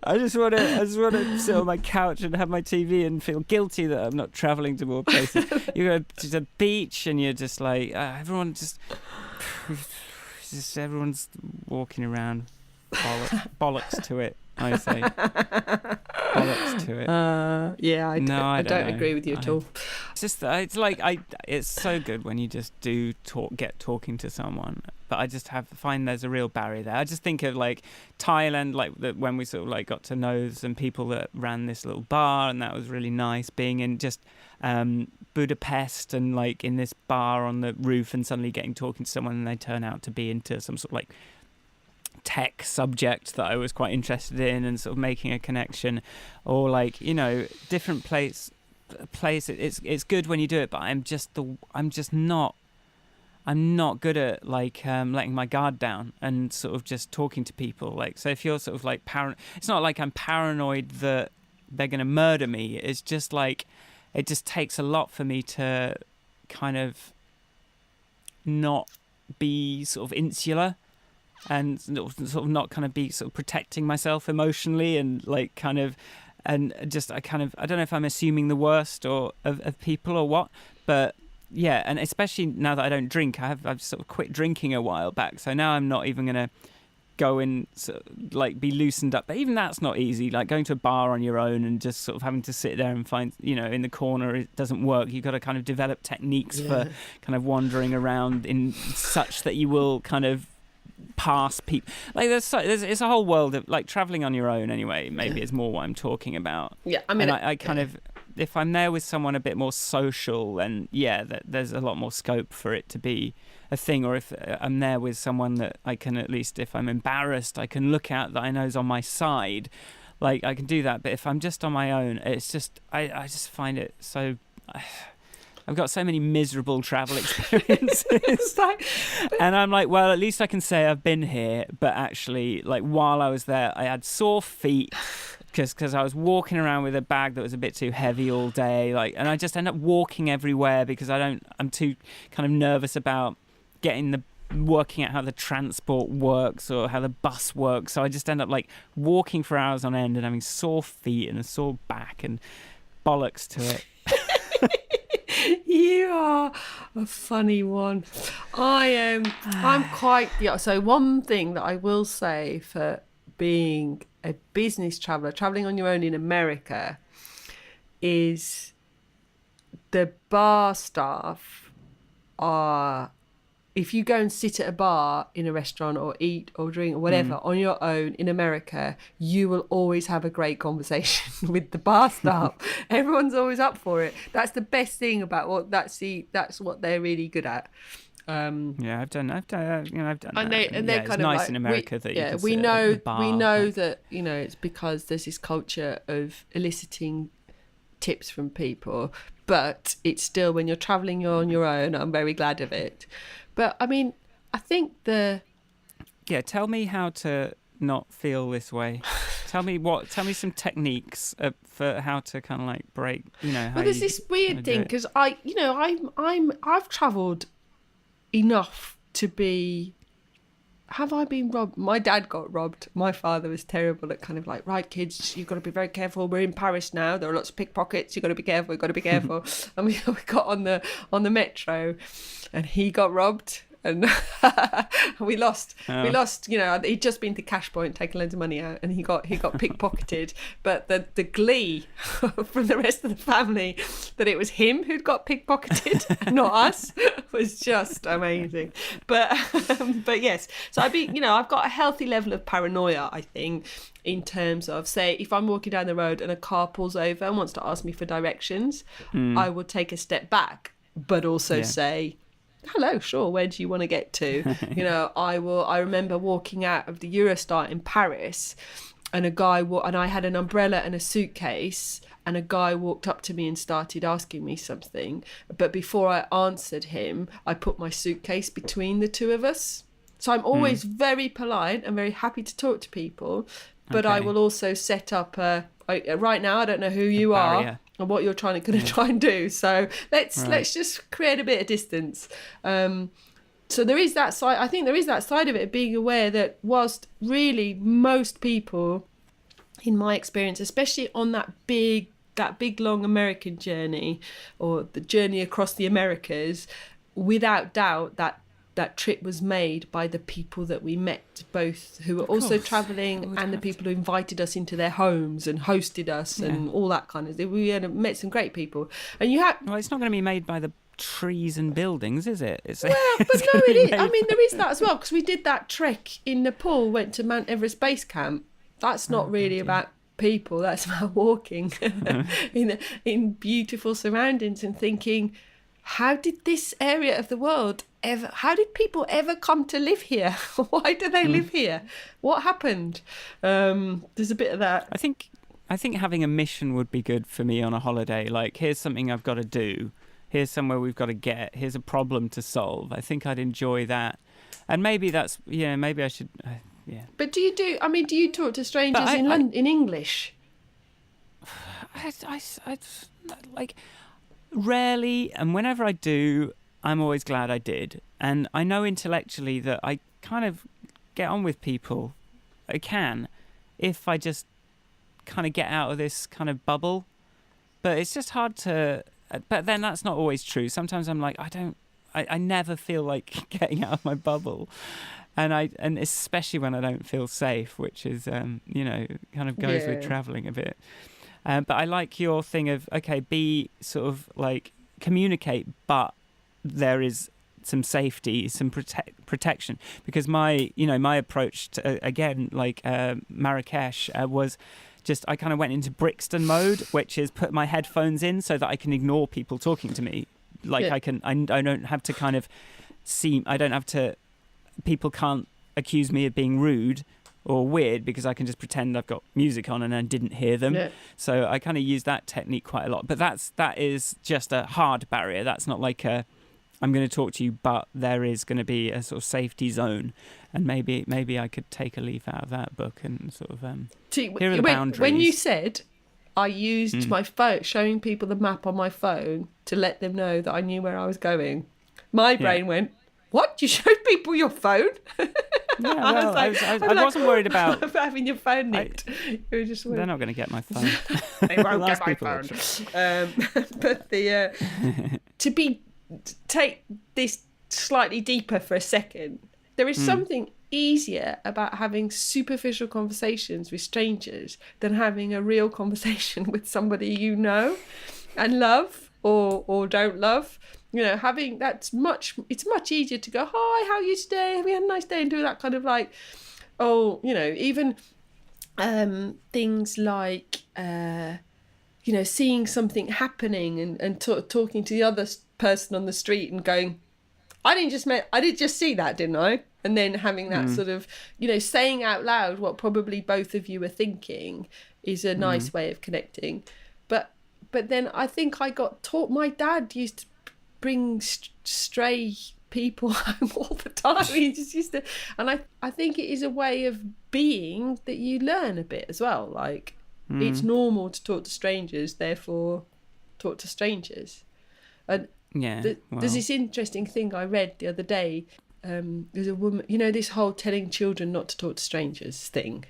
I just want to sit on my couch and have my TV and feel guilty that I'm not travelling to more places. You go to the beach and you're just like everyone's walking around. Bollocks to it, I say. Bollocks to it. I don't agree with you at all. It's just it's so good when you just get talking to someone, but I just find there's a real barrier there. I just think of like Thailand, when we sort of got to know some people that ran this little bar, and that was really nice. Being in just Budapest and in this bar on the roof, and suddenly talking to someone, and they turn out to be into some sort of tech subject that I was quite interested in, and sort of making a connection, or different place. It's good when you do it, but I'm not good at letting my guard down and sort of just talking to people. So if you're sort of it's not like I'm paranoid that they're going to murder me. It's just it just takes a lot for me to kind of not be sort of insular, and sort of not kind of be sort of protecting myself emotionally, and I don't know if I'm assuming the worst of people or what, but yeah. And especially now that I don't drink, I've sort of quit drinking a while back, so now I'm not even gonna go and be loosened up. But even that's not easy. Going to a bar on your own and just sort of having to sit there and find, in the corner, it doesn't work. You've got to kind of develop techniques for kind of wandering around in such that you will kind of pass people. It's a whole world of traveling on your own anyway. Maybe is more what I'm talking about. Yeah, I mean, and I kind of, if I'm there with someone a bit more social, then there's a lot more scope for it to be a thing. Or if I'm there with someone that I can, at least if I'm embarrassed, I can look at that I know is on my side. I can do that. But if I'm just on my own, it's just I just find it so. I've got so many miserable travel experiences. And I'm well, at least I can say I've been here. But actually, while I was there, I had sore feet because I was walking around with a bag that was a bit too heavy all day. And I just end up walking everywhere because I'm too kind of nervous about working out how the transport works or how the bus works. So I just end up walking for hours on end and having sore feet and a sore back, and bollocks to it. You are a funny one. I'm quite so one thing that I will say for being a business traveling on your own in America is the bar staff are, if you go and sit at a bar in a restaurant or eat or drink or whatever on your own in America, you will always have a great conversation with the bar staff. Everyone's always up for it. That's the best thing about that's what they're really good at. I've done that. And they're kind it's of nice in America we know that it's because there's this culture of eliciting tips from people, but it's still, when you're traveling on your own, I'm very glad of it. But I mean, I think tell me how to not feel this way. Tell me some techniques for how to kind of break, how there's this weird thing, because I've travelled enough to be. Have I been robbed? My dad got robbed. My father was terrible at kind of right, kids, you've got to be very careful. We're in Paris now. There are lots of pickpockets. You've got to be careful. You've got to be careful. And we got on the metro, and he got robbed. And we lost. He'd just been to Cash Point, taking loads of money out, and he got pickpocketed. But the glee from the rest of the family that it was him who'd got pickpocketed and not us was just amazing. But yes, so I've got a healthy level of paranoia, I think, in terms of, say, if I'm walking down the road and a car pulls over and wants to ask me for directions, I will take a step back, but also say, hello, sure, where do you want to get to? I remember walking out of the Eurostar in Paris, and and I had an umbrella and a suitcase, and a guy walked up to me and started asking me something. But before I answered him, I put my suitcase between the two of us. So I'm always very polite and very happy to talk to people, but I will also set up right now I don't know who you are and what you're going to try and do. So let's just create a bit of distance. So there is that side. I think there is that side of it, being aware that whilst really most people, in my experience, especially on that big long American journey, or the journey across the Americas, without doubt that trip was made by the people that we met, both who were also travelling and the people who invited us into their homes and hosted us and all that kind of thing. We had met some great people. And well, it's not going to be made by the trees and buildings, is it? But no, it is. I mean, there is that as well, because we did that trek in Nepal, went to Mount Everest Base Camp. That's not really about people, that's about walking in beautiful surroundings and thinking, how did this area of the world how did people ever come to live here? Why do they live here? What happened? There's a bit of that. I think having a mission would be good for me on a holiday. Like, here's something I've got to do. Here's somewhere we've got to get. Here's a problem to solve. I think I'd enjoy that. And maybe that's, maybe I should, But do you talk to strangers in English? I like, rarely, and whenever I do, I'm always glad I did. And I know intellectually that I kind of get on with people. I can, if I just kind of get out of this kind of bubble. But it's just hard to... But then that's not always true. Sometimes I'm like, I never feel like getting out of my bubble. And especially when I don't feel safe, which is, kind of goes with traveling a bit. But I like your thing of, be sort of like communicate, but there is some safety, some protection. Because my approach to, again, like Marrakesh was... I kind of went into Brixton mode, which is put my headphones in so that I can ignore people talking to me. Like I don't have to kind of people can't accuse me of being rude or weird, because I can just pretend I've got music on and I didn't hear them. Yeah. So I kind of use that technique quite a lot. But that is just a hard barrier. That's not like I'm going to talk to you, but there is going to be a sort of safety zone. And maybe I could take a leaf out of that book and sort of here are the boundaries. When you said I used my phone, showing people the map on my phone to let them know that I knew where I was going, my brain went, what? You showed people your phone? I wasn't worried about having your phone nicked. They're not going to get my phone. They won't get my phone. But take this slightly deeper for a second. There is something easier about having superficial conversations with strangers than having a real conversation with somebody you know and love or don't love. It's much easier to go, hi, how are you today? Have you had a nice day? And do that kind of like, even things like, seeing something happening and talking to the other person on the street and going, I did just see that, didn't I? And then having that sort of, saying out loud what probably both of you are thinking is a nice way of connecting. But then I think I got taught, my dad used to bring stray people home all the time. He just used to, and I think it is a way of being that you learn a bit as well. Like, it's normal to talk to strangers, therefore talk to strangers. And there's this interesting thing I read the other day. There's a woman, this whole telling children not to talk to strangers thing.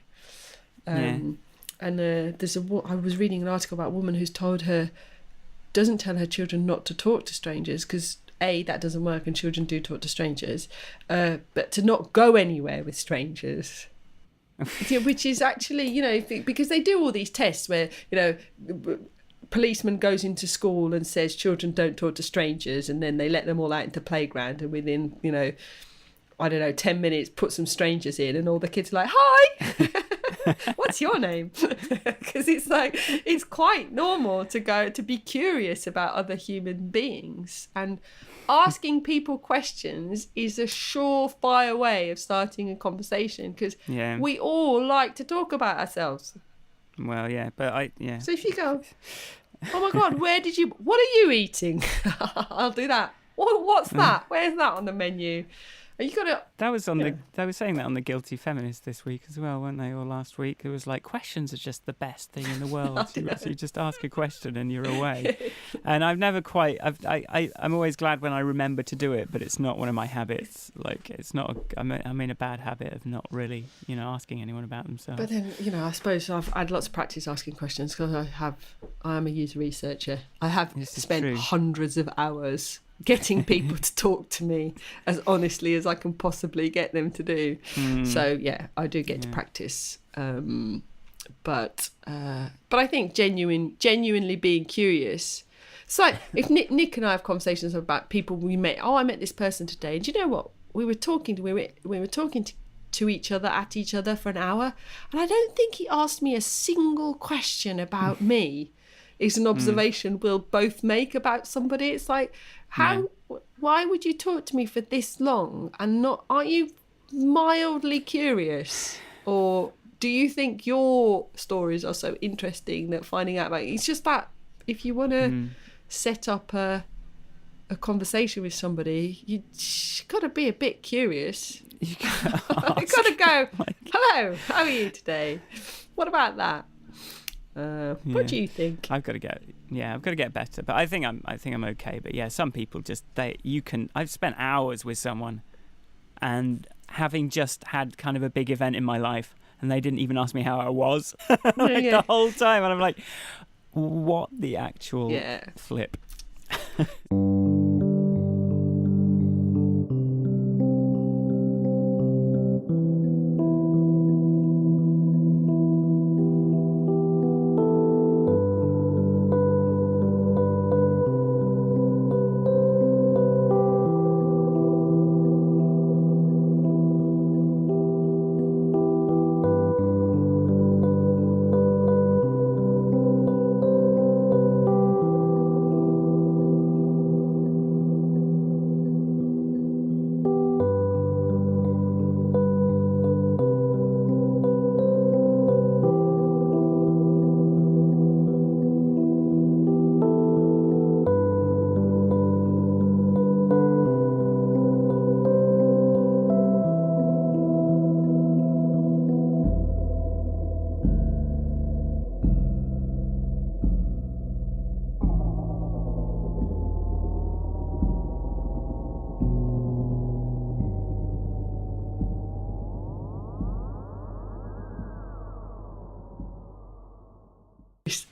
And I was reading an article about a woman who's doesn't tell her children not to talk to strangers because that doesn't work and children do talk to strangers, but to not go anywhere with strangers. Which is actually, because they do all these tests where, policeman goes into school and says children don't talk to strangers, and then they let them all out into playground, and within I don't know, 10 minutes, put some strangers in, and all the kids are like, hi, what's your name? Because it's quite normal to be curious about other human beings. And asking people questions is a surefire way of starting a conversation, because we all like to talk about ourselves. Well, yeah, but So if you go, oh my God, what are you eating? I'll do that. What's that? Where's that on the menu? You got to. That was they were saying that on the Guilty Feminist this week as well, weren't they? Or last week, it was like, questions are just the best thing in the world. You just ask a question and you're away. And I've never quite. I'm always glad when I remember to do it, but it's not one of my habits. Like, it's not. I'm in a bad habit of not really, asking anyone about themselves. But then, I suppose I've had lots of practice asking questions, because I am a user researcher. I have spent hundreds of hours getting people to talk to me as honestly as I can possibly get them to do. So yeah, I do get to practice. But I think genuinely being curious. It's like if Nick and I have conversations about people we met. Oh, I met this person today, and do you know what? We were talking to each other, at each other for an hour, and I don't think he asked me a single question about me. Is an observation we'll both make about somebody. It's like, why would you talk to me for this long and aren't you mildly curious? Or do you think your stories are so interesting that finding out about it's just that if you want to set up a conversation with somebody, you got to be a bit curious. You got to go, hello, how are you today? What about that? What do you think? I've got to get better, but I think I'm okay. But yeah, some people I've spent hours with someone, and having just had kind of a big event in my life, and they didn't even ask me how I was the whole time, and I'm like, what the actual flip?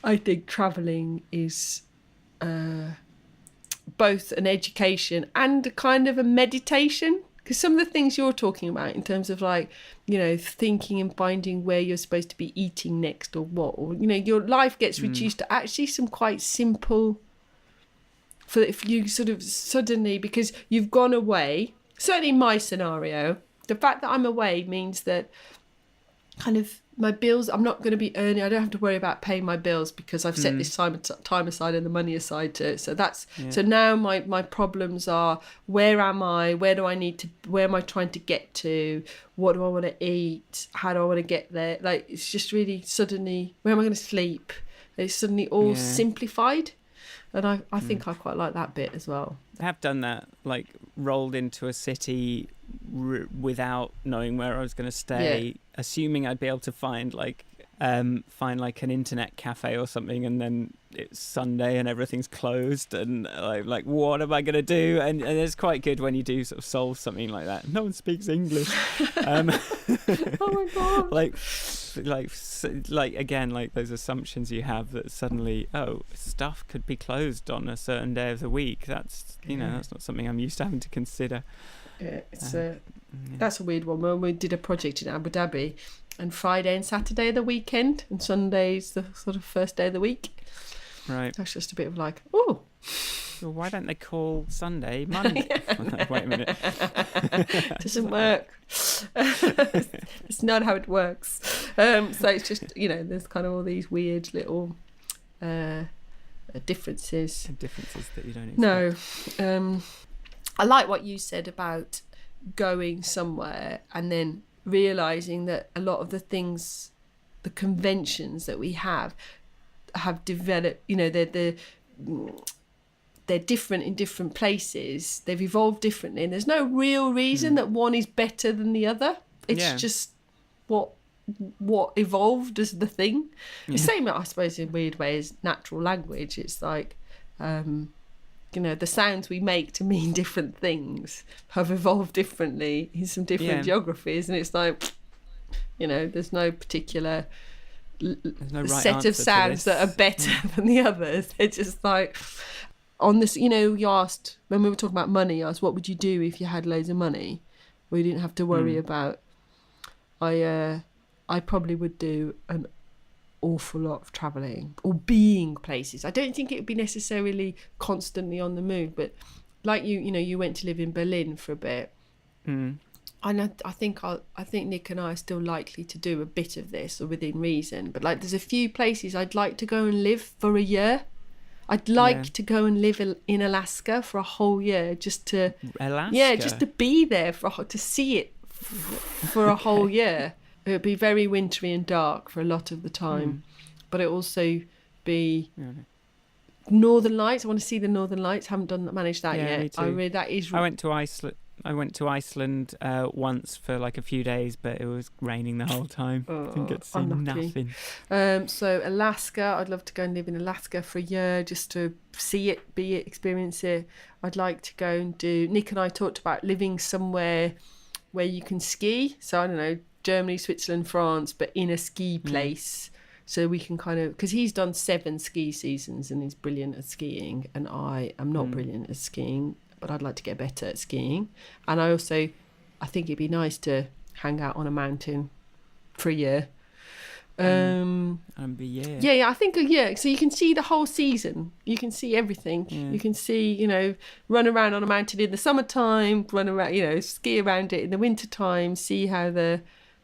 I think travelling is both an education and a kind of a meditation, because some of the things you're talking about in terms of thinking and finding where you're supposed to be eating next or what, or your life gets reduced to actually some quite simple, for if you sort of suddenly, because you've gone away, certainly in my scenario, the fact that I'm away means that kind of my bills, I'm not going to be earning, I don't have to worry about paying my bills because I've set this time aside and the money aside so now my problems are, where am I, where am I trying to get to, what do I want to eat, how do I want to get there, like it's just really suddenly, where am I going to sleep, it's suddenly all simplified. And I think I quite like that bit as well. I have done that, like rolled into a city without knowing where I was going to stay, assuming I'd be able to find an internet cafe or something, and then it's Sunday and everything's closed, and like what am I going to do? And it's quite good when you do sort of solve something like that. No one speaks English. Oh my God! like again, like those assumptions you have that suddenly, stuff could be closed on a certain day of the week. That's that's not something I'm used to having to consider. Yeah, that's a weird one. When we did a project in Abu Dhabi, and Friday and Saturday are the weekend, and Sunday's the sort of first day of the week. Right. That's just a bit of like, Well, why don't they call Sunday Monday? Wait a minute. Doesn't work. It's not how it works. So it's just, there's kind of all these weird little differences. Differences that you don't expect. No. I like what you said about going somewhere and then realising that a lot of the things, the conventions that we have developed, they're different in different places. They've evolved differently, and there's no real reason that one is better than the other. It's just what evolved as the thing. The same, I suppose, in a weird way, as natural language. It's like, the sounds we make to mean different things have evolved differently in some different geographies, and it's like, there's no particular set of sounds that are better than the others. They're just like, on this, you asked, when we were talking about money, you asked, what would you do if you had loads of money? Well, you didn't have to worry about, I probably would do an awful lot of travelling or being places. I don't think it would be necessarily constantly on the move, but like you went to live in Berlin for a bit. And I think Nick and I are still likely to do a bit of this, or within reason. But like, there's a few places I'd like to go and live for a year. I'd like to go and live in Alaska for a whole year, just to just to be there to see it for a whole year. It would be very wintry and dark for a lot of the time, but it also be Northern Lights. I want to see the Northern Lights. Haven't managed that yet. Me too. I went to Iceland. I went to Iceland once for like a few days, but it was raining the whole time. I didn't get to see nothing. So Alaska, I'd love to go and live in Alaska for a year, just to see it, be it, experience it. I'd like to go and do. Nick and I talked about living somewhere where you can ski. So I don't know, Germany, Switzerland, France, but in a ski place. So we can kind of, because he's done 7 ski seasons and he's brilliant at skiing, and I am not brilliant at skiing, but I'd like to get better at skiing. And I think it'd be nice to hang out on a mountain for a year. Yeah, I think a year. So you can see the whole season. You can see everything. Yeah. You can see, run around on a mountain in the summertime, run around, ski around it in the wintertime, see how the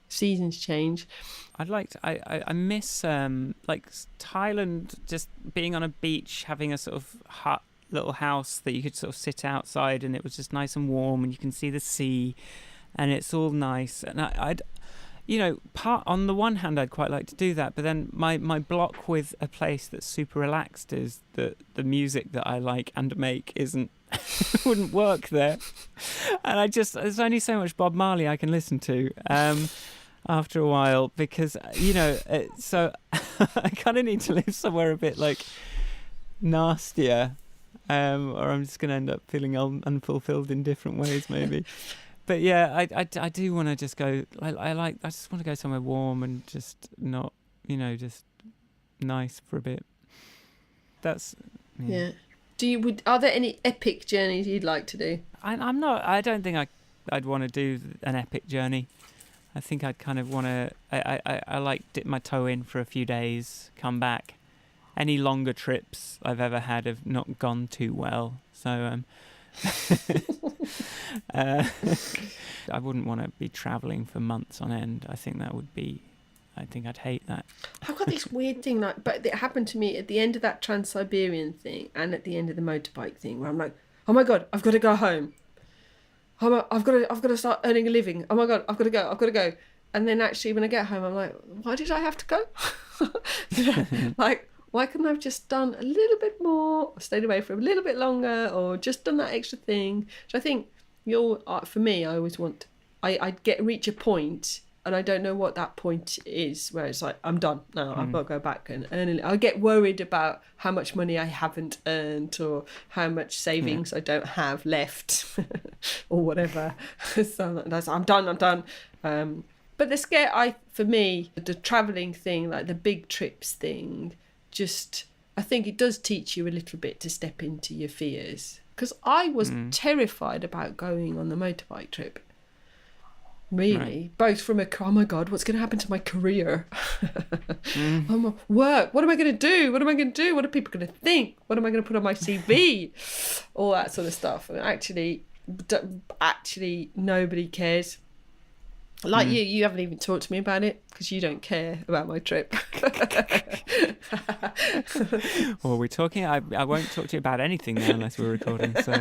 seasons change. I'd like to, I miss like Thailand, just being on a beach, having a sort of hut, little house that you could sort of sit outside, and it was just nice and warm, and you can see the sea, and it's all nice. And I'd on the one hand, I'd quite like to do that, but then my block with a place that's super relaxed is that the music that I like and make wouldn't work there. And there's only so much Bob Marley I can listen to after a while, because so I kind of need to live somewhere a bit like nastier, or I'm just going to end up feeling unfulfilled in different ways maybe. But yeah, I do want to just go. I just want to go somewhere warm and just not, just nice for a bit. That's yeah. Are there any epic journeys you'd like to do? I don't think I'd want to do an epic journey. I think I'd kind of want to. I like dip my toe in for a few days, come back. Any longer trips I've ever had have not gone too well, so I wouldn't want to be travelling for months on end. I think I'd hate that. I've got this weird thing, but it happened to me at the end of that Trans-Siberian thing and at the end of the motorbike thing, where I'm like, oh my God, I've got to go home. I've got to start earning a living. Oh my God, I've got to go. And then actually when I get home, I'm like, why did I have to go? Like, why couldn't I have just done a little bit more, or stayed away for a little bit longer, or just done that extra thing? So I think for me, I always want, I'd reach a point, and I don't know what that point is, where it's like, I'm done now. I've got to go back and earn it. I get worried about how much money I haven't earned, or how much savings I don't have left, or whatever. So I'm done. But for me, the travelling thing, like the big trips thing, I think it does teach you a little bit to step into your fears. Because I was terrified about going on the motorbike trip. really. Both from oh my God, what's going to happen to my career? Work, what am I going to do? What are people going to think? What am I going to put on my CV? All that sort of stuff. And actually nobody cares. Like you haven't even talked to me about it because you don't care about my trip. Well, we're talking. I won't talk to you about anything now unless we're recording. So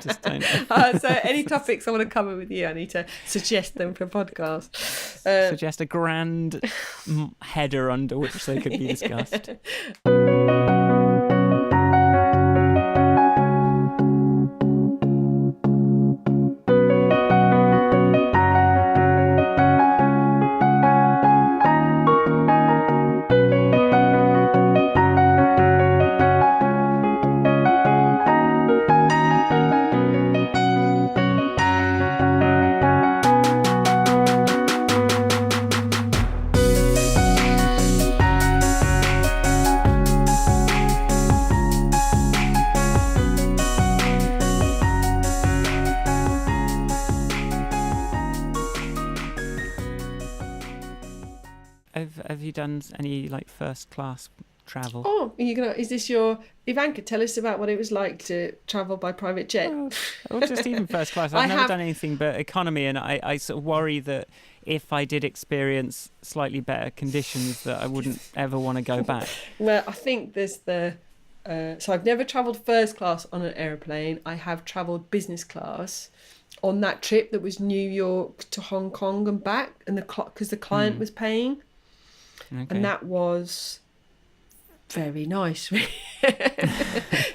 just don't. So any topics I want to cover with you, I need to suggest them for a podcast. Suggest a grand header under which they could be discussed. Have you done any first class travel? Oh, is this your Ivanka? Tell us about what it was like to travel by private jet. Or just even first class. I've never done anything but economy, and I sort of worry that if I did experience slightly better conditions, that I wouldn't ever want to go back. Well, I think there's so I've never travelled first class on an aeroplane. I have travelled business class on that trip that was New York to Hong Kong and back, and because the client was paying. Okay. And that was very nice.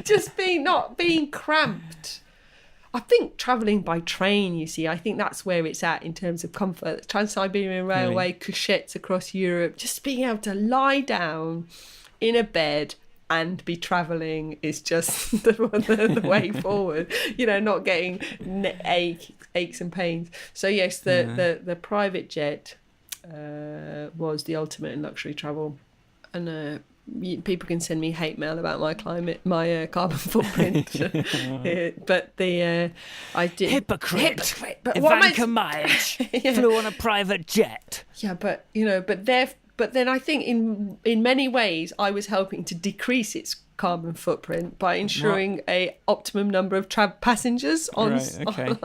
Just not being cramped. I think travelling by train, you see, I think that's where it's at in terms of comfort. Trans-Siberian Railway, couchettes across Europe, just being able to lie down in a bed and be travelling is just the way forward. Not getting aches and pains. So yes, the private jet was the ultimate in luxury travel, and people can send me hate mail about my carbon footprint. But I did hypocrite. But Ivanka Maj flew on a private jet. Yeah, but then I think in many ways I was helping to decrease its carbon footprint by ensuring a optimum number of passengers on. Right, okay.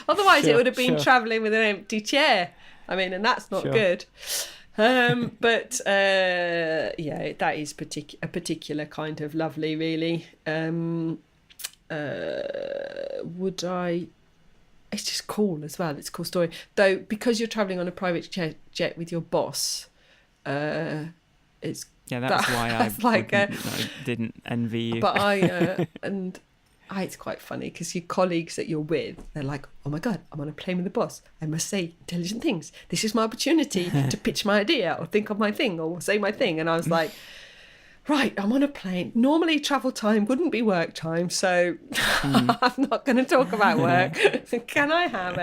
Otherwise, it would have been travelling with an empty chair. I mean, and that's not good. But that is a particular kind of lovely, really. Would I? It's just cool as well. It's a cool story, though, because you're travelling on a private jet with your boss. It's that's why I didn't envy you. But it's quite funny because your colleagues that you're with, they're like, oh my God, I'm on a plane with the boss. I must say intelligent things. This is my opportunity to pitch my idea or think of my thing or say my thing. And I was like, right, I'm on a plane. Normally travel time wouldn't be work time. So I'm not going to talk about work. Can I have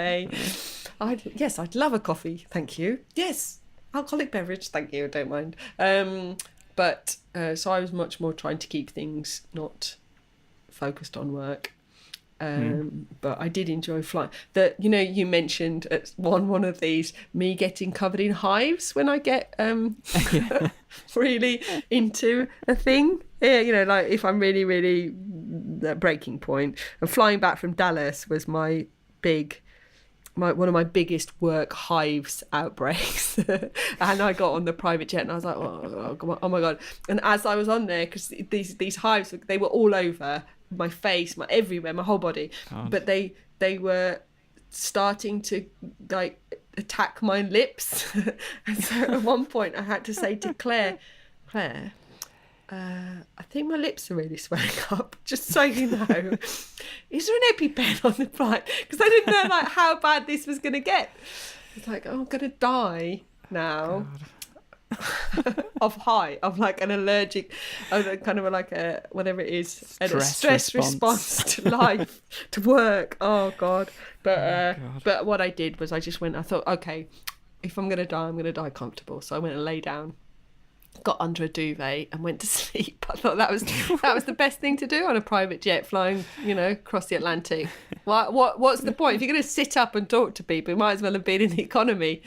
yes, I'd love a coffee. Thank you. Yes, alcoholic beverage. Thank you. Don't mind. But so I was much more trying to keep things not focused on work, but I did enjoy flying. You mentioned at one of these me getting covered in hives when I get really into a thing. Yeah, if I'm really, really at breaking point. And flying back from Dallas was one of my biggest work hives outbreaks. And I got on the private jet and I was like, oh my God. And as I was on there, because these hives, they were all over my face, everywhere, my whole body. God. But they were starting to attack my lips. And so at one point I had to say to Claire, I think my lips are really swelling up, just so you know. Is there an EpiPen on the flight? Because I didn't know how bad this was going to get. It's like, I'm going to die now. of an allergic, kind of like a whatever it is, stress response to life, to work. Oh God! But what I did was I thought, okay, if I'm going to die, I'm going to die comfortable. So I went and lay down got under a duvet and went to sleep. I thought that was the best thing to do on a private jet flying, across the Atlantic. What's the point? If you're going to sit up and talk to people, you might as well have been in the economy.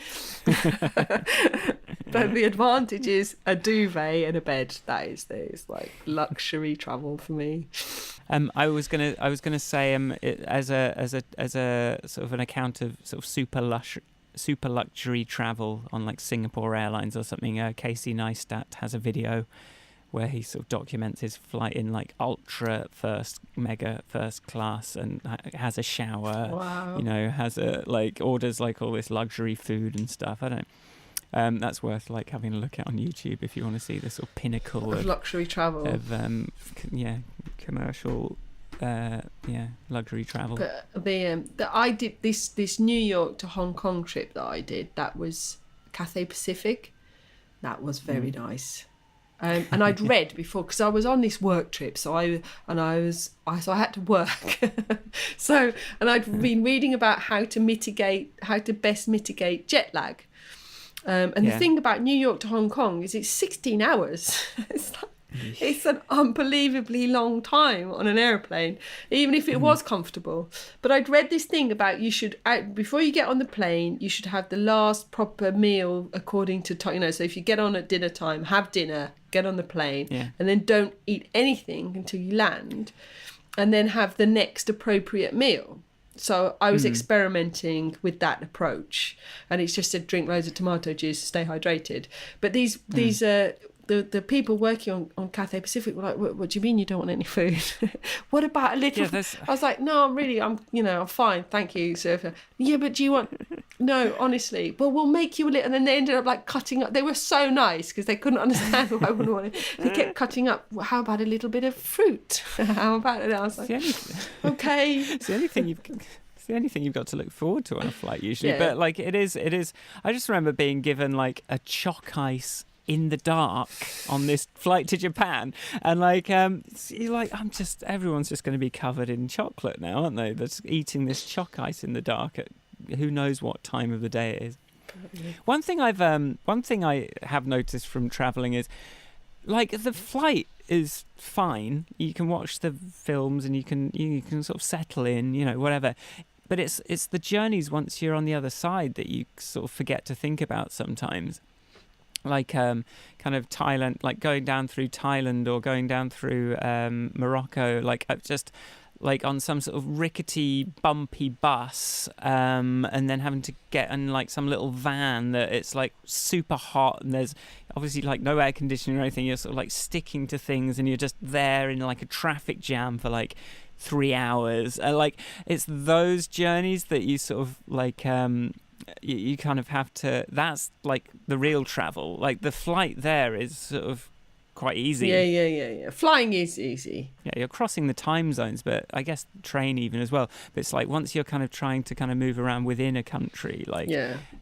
But the advantage is a duvet and a bed. That is like luxury travel for me. I was gonna say as a sort of an account of sort of super luxury travel on like Singapore Airlines or something. Casey Neistat has a video where he sort of documents his flight in like mega first class, and has a shower. Wow. Has orders like all this luxury food and stuff. I don't. That's worth like having a look at on YouTube if you want to see the sort of pinnacle of luxury travel of commercial luxury travel. But I did this New York to Hong Kong trip that I did. That was Cathay Pacific. That was very nice. And I'd read before, because I was on this work trip, so I had to work. And I'd been reading about how to best mitigate jet lag. The thing about New York to Hong Kong is it's 16 hours. It's an unbelievably long time on an airplane, even if it was comfortable. But I'd read this thing about before you get on the plane, you should have the last proper meal according to time. So if you get on at dinner time, have dinner, get on the plane, and then don't eat anything until you land, and then have the next appropriate meal. So I was experimenting with that approach, and it's just to drink loads of tomato juice, stay hydrated. But these the people working on Cathay Pacific were like, what do you mean you don't want any food? What about a little? I was like, no, I'm fine, thank you, sir. Yeah, but do you want? No, honestly. Well, we'll make you a little. And then they ended up like cutting up. They were so nice because they couldn't understand why I wouldn't want it. They kept cutting up. Well, how about a little bit of fruit? How about it? I was like, okay. It's the only thing you've got to look forward to on a flight usually. But like it is. I just remember being given like a chalk ice in the dark on this flight to Japan, and like you're like, everyone's just going to be covered in chocolate now, aren't they? That's eating this chalk ice in the dark at who knows what time of the day it is. One thing I have noticed from traveling is like the flight is fine. You can watch the films and you can sort of settle in, whatever. But it's the journeys once you're on the other side that you sort of forget to think about sometimes. Like kind of Thailand, like going down through Thailand or going down through Morocco, like just like on some sort of rickety, bumpy bus, and then having to get in like some little van that it's like super hot, and there's obviously like no air conditioning or anything. You're sort of like sticking to things, and you're just there in like a traffic jam for like 3 hours. Like it's those journeys that you sort of like you kind of have to. That's like the real travel. Like the flight there is sort of quite easy. Yeah. Flying is easy. Yeah, you're crossing the time zones, but I guess train even as well. But it's like once you're kind of trying to kind of move around within a country, like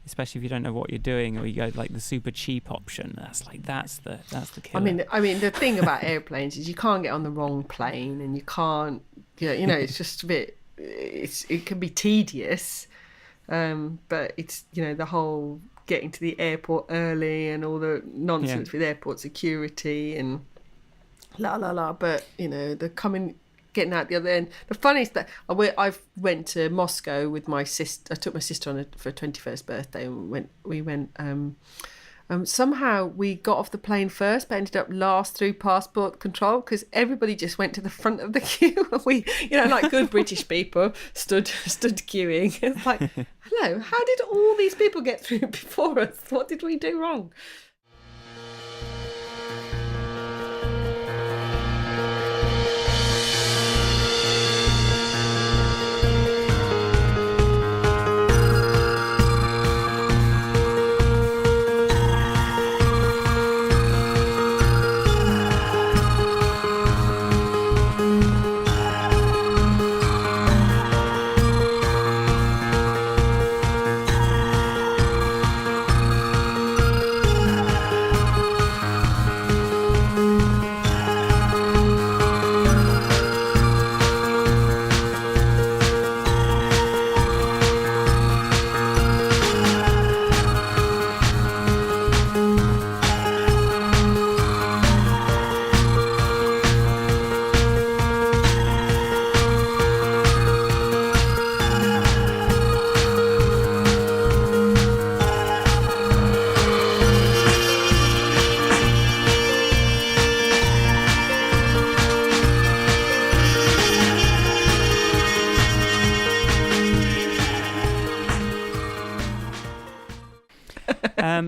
especially if you don't know what you're doing, or you go like the super cheap option. That's the killer. I mean, the thing about airplanes is you can't get on the wrong plane, and you can't. It's just a bit. It can be tedious, but it's the whole getting to the airport early and all the nonsense with airport security and but getting out the other end. The funniest that I went to Moscow with my sister. I took my sister on for her 21st birthday, and we went somehow we got off the plane first, but ended up last through passport control because everybody just went to the front of the queue. We, like good British people, stood queuing. It's like, hello, how did all these people get through before us? What did we do wrong?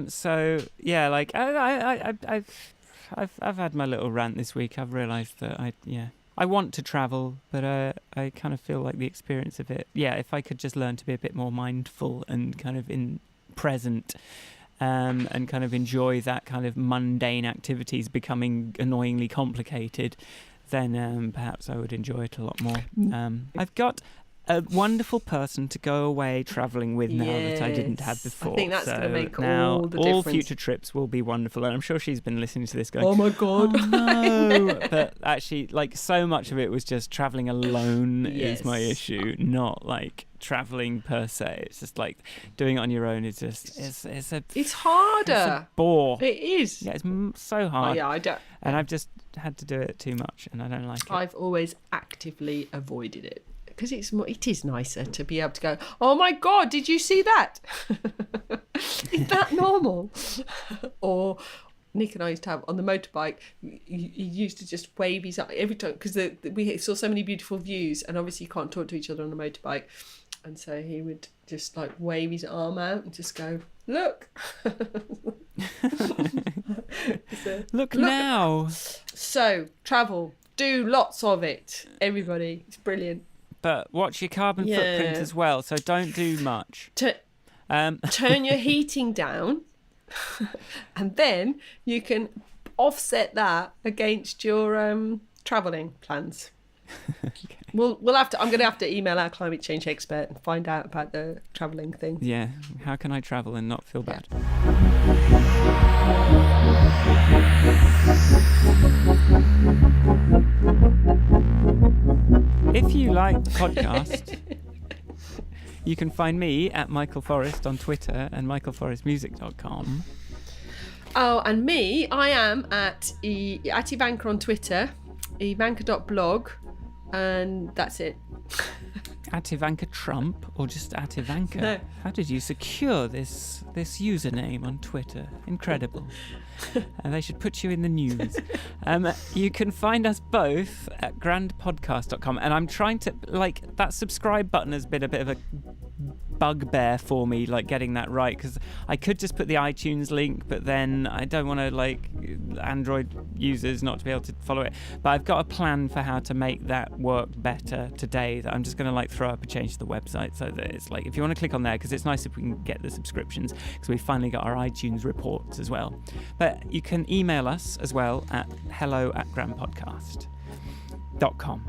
So yeah, like I've had my little rant this week. I've realised that I want to travel, but I kind of feel like the experience of it. Yeah, if I could just learn to be a bit more mindful and kind of in present. And kind of enjoy that kind of mundane activities becoming annoyingly complicated, then perhaps I would enjoy it a lot more. I've got a wonderful person to go away travelling with now that I didn't have before. I think that's going to make now all the difference. All future trips will be wonderful, and I'm sure she's been listening to this going, oh my God. Oh no. But actually, like, so much of it was just travelling alone is my issue, not like travelling per se. It's just like doing it on your own is just it's harder. It's a bore. It is. Yeah, it's so hard. Oh, yeah, I don't. And I've just had to do it too much, and I don't like it. I've always actively avoided it. Because it is nicer to be able to go, oh my God, did you see that? Is that normal? Or Nick and I used to have on the motorbike, he used to just wave his arm every time, because we saw so many beautiful views, and obviously you can't talk to each other on a motorbike. And so he would just like wave his arm out and just go, look. Look now. So, travel. Do lots of it, everybody. It's brilliant. But watch your carbon footprint as well, so don't do much. Turn your heating down, and then you can offset that against your travelling plans. Okay. We'll have to. I'm going to have to email our climate change expert and find out about the travelling thing. Yeah, how can I travel and not feel bad? If you like the podcast, you can find me at Michael Forrest on Twitter and michaelforrestmusic.com. Oh, and me, I am at Ivanka on Twitter, ivanka.blog, and that's it. At Ivanka Trump or just at Ivanka? No. How did you secure this username on Twitter? Incredible. They should put you in the news. You can find us both at grandpodcast.com, and I'm trying to, like, that subscribe button has been a bit of a bugbear for me, like getting that right, because I could just put the iTunes link, but then I don't want to, like, Android users not to be able to follow it. But I've got a plan for how to make that work better today, that I'm just going to like throw up a change to the website, so that it's like, if you want to click on there, because it's nice if we can get the subscriptions, because we finally got our iTunes reports as well. But you can email us as well at hello@grandpodcast.com.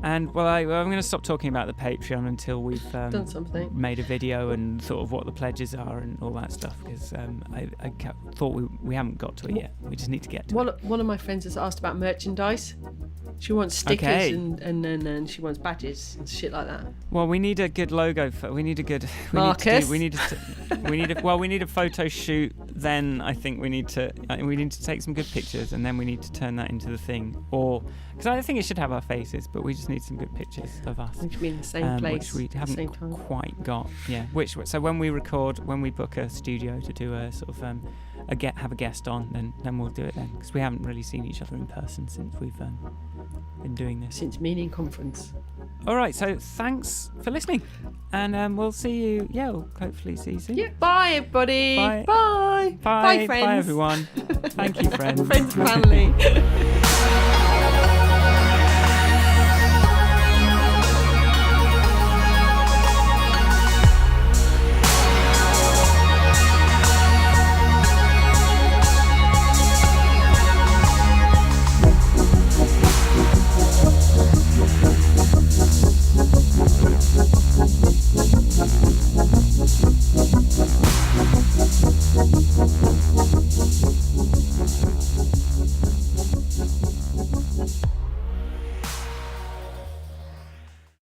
And I'm going to stop talking about the Patreon until we've done something, made a video and thought of what the pledges are and all that stuff, because I thought we haven't got to it yet. We just need to get to it. One of my friends has asked about merchandise. She wants stickers and she wants badges and shit like that. Well, we need a good logo we need a photo shoot. Then I think we need to take some good pictures, and then we need to turn that into the thing. Or because I think it should have our faces, but we just need some good pictures of us. We should be in the same place, which we haven't quite got. Yeah. So when we book a studio to do a sort of have a guest on, then we'll do it then, because we haven't really seen each other in person since we've been doing this. Since meaning conference. All right, so thanks for listening, and we'll see you. Yeah, we'll hopefully see you soon. Yeah. Bye, everybody. Bye. Bye. Bye, friends. Bye, everyone. Thank you, friends. Friends, family.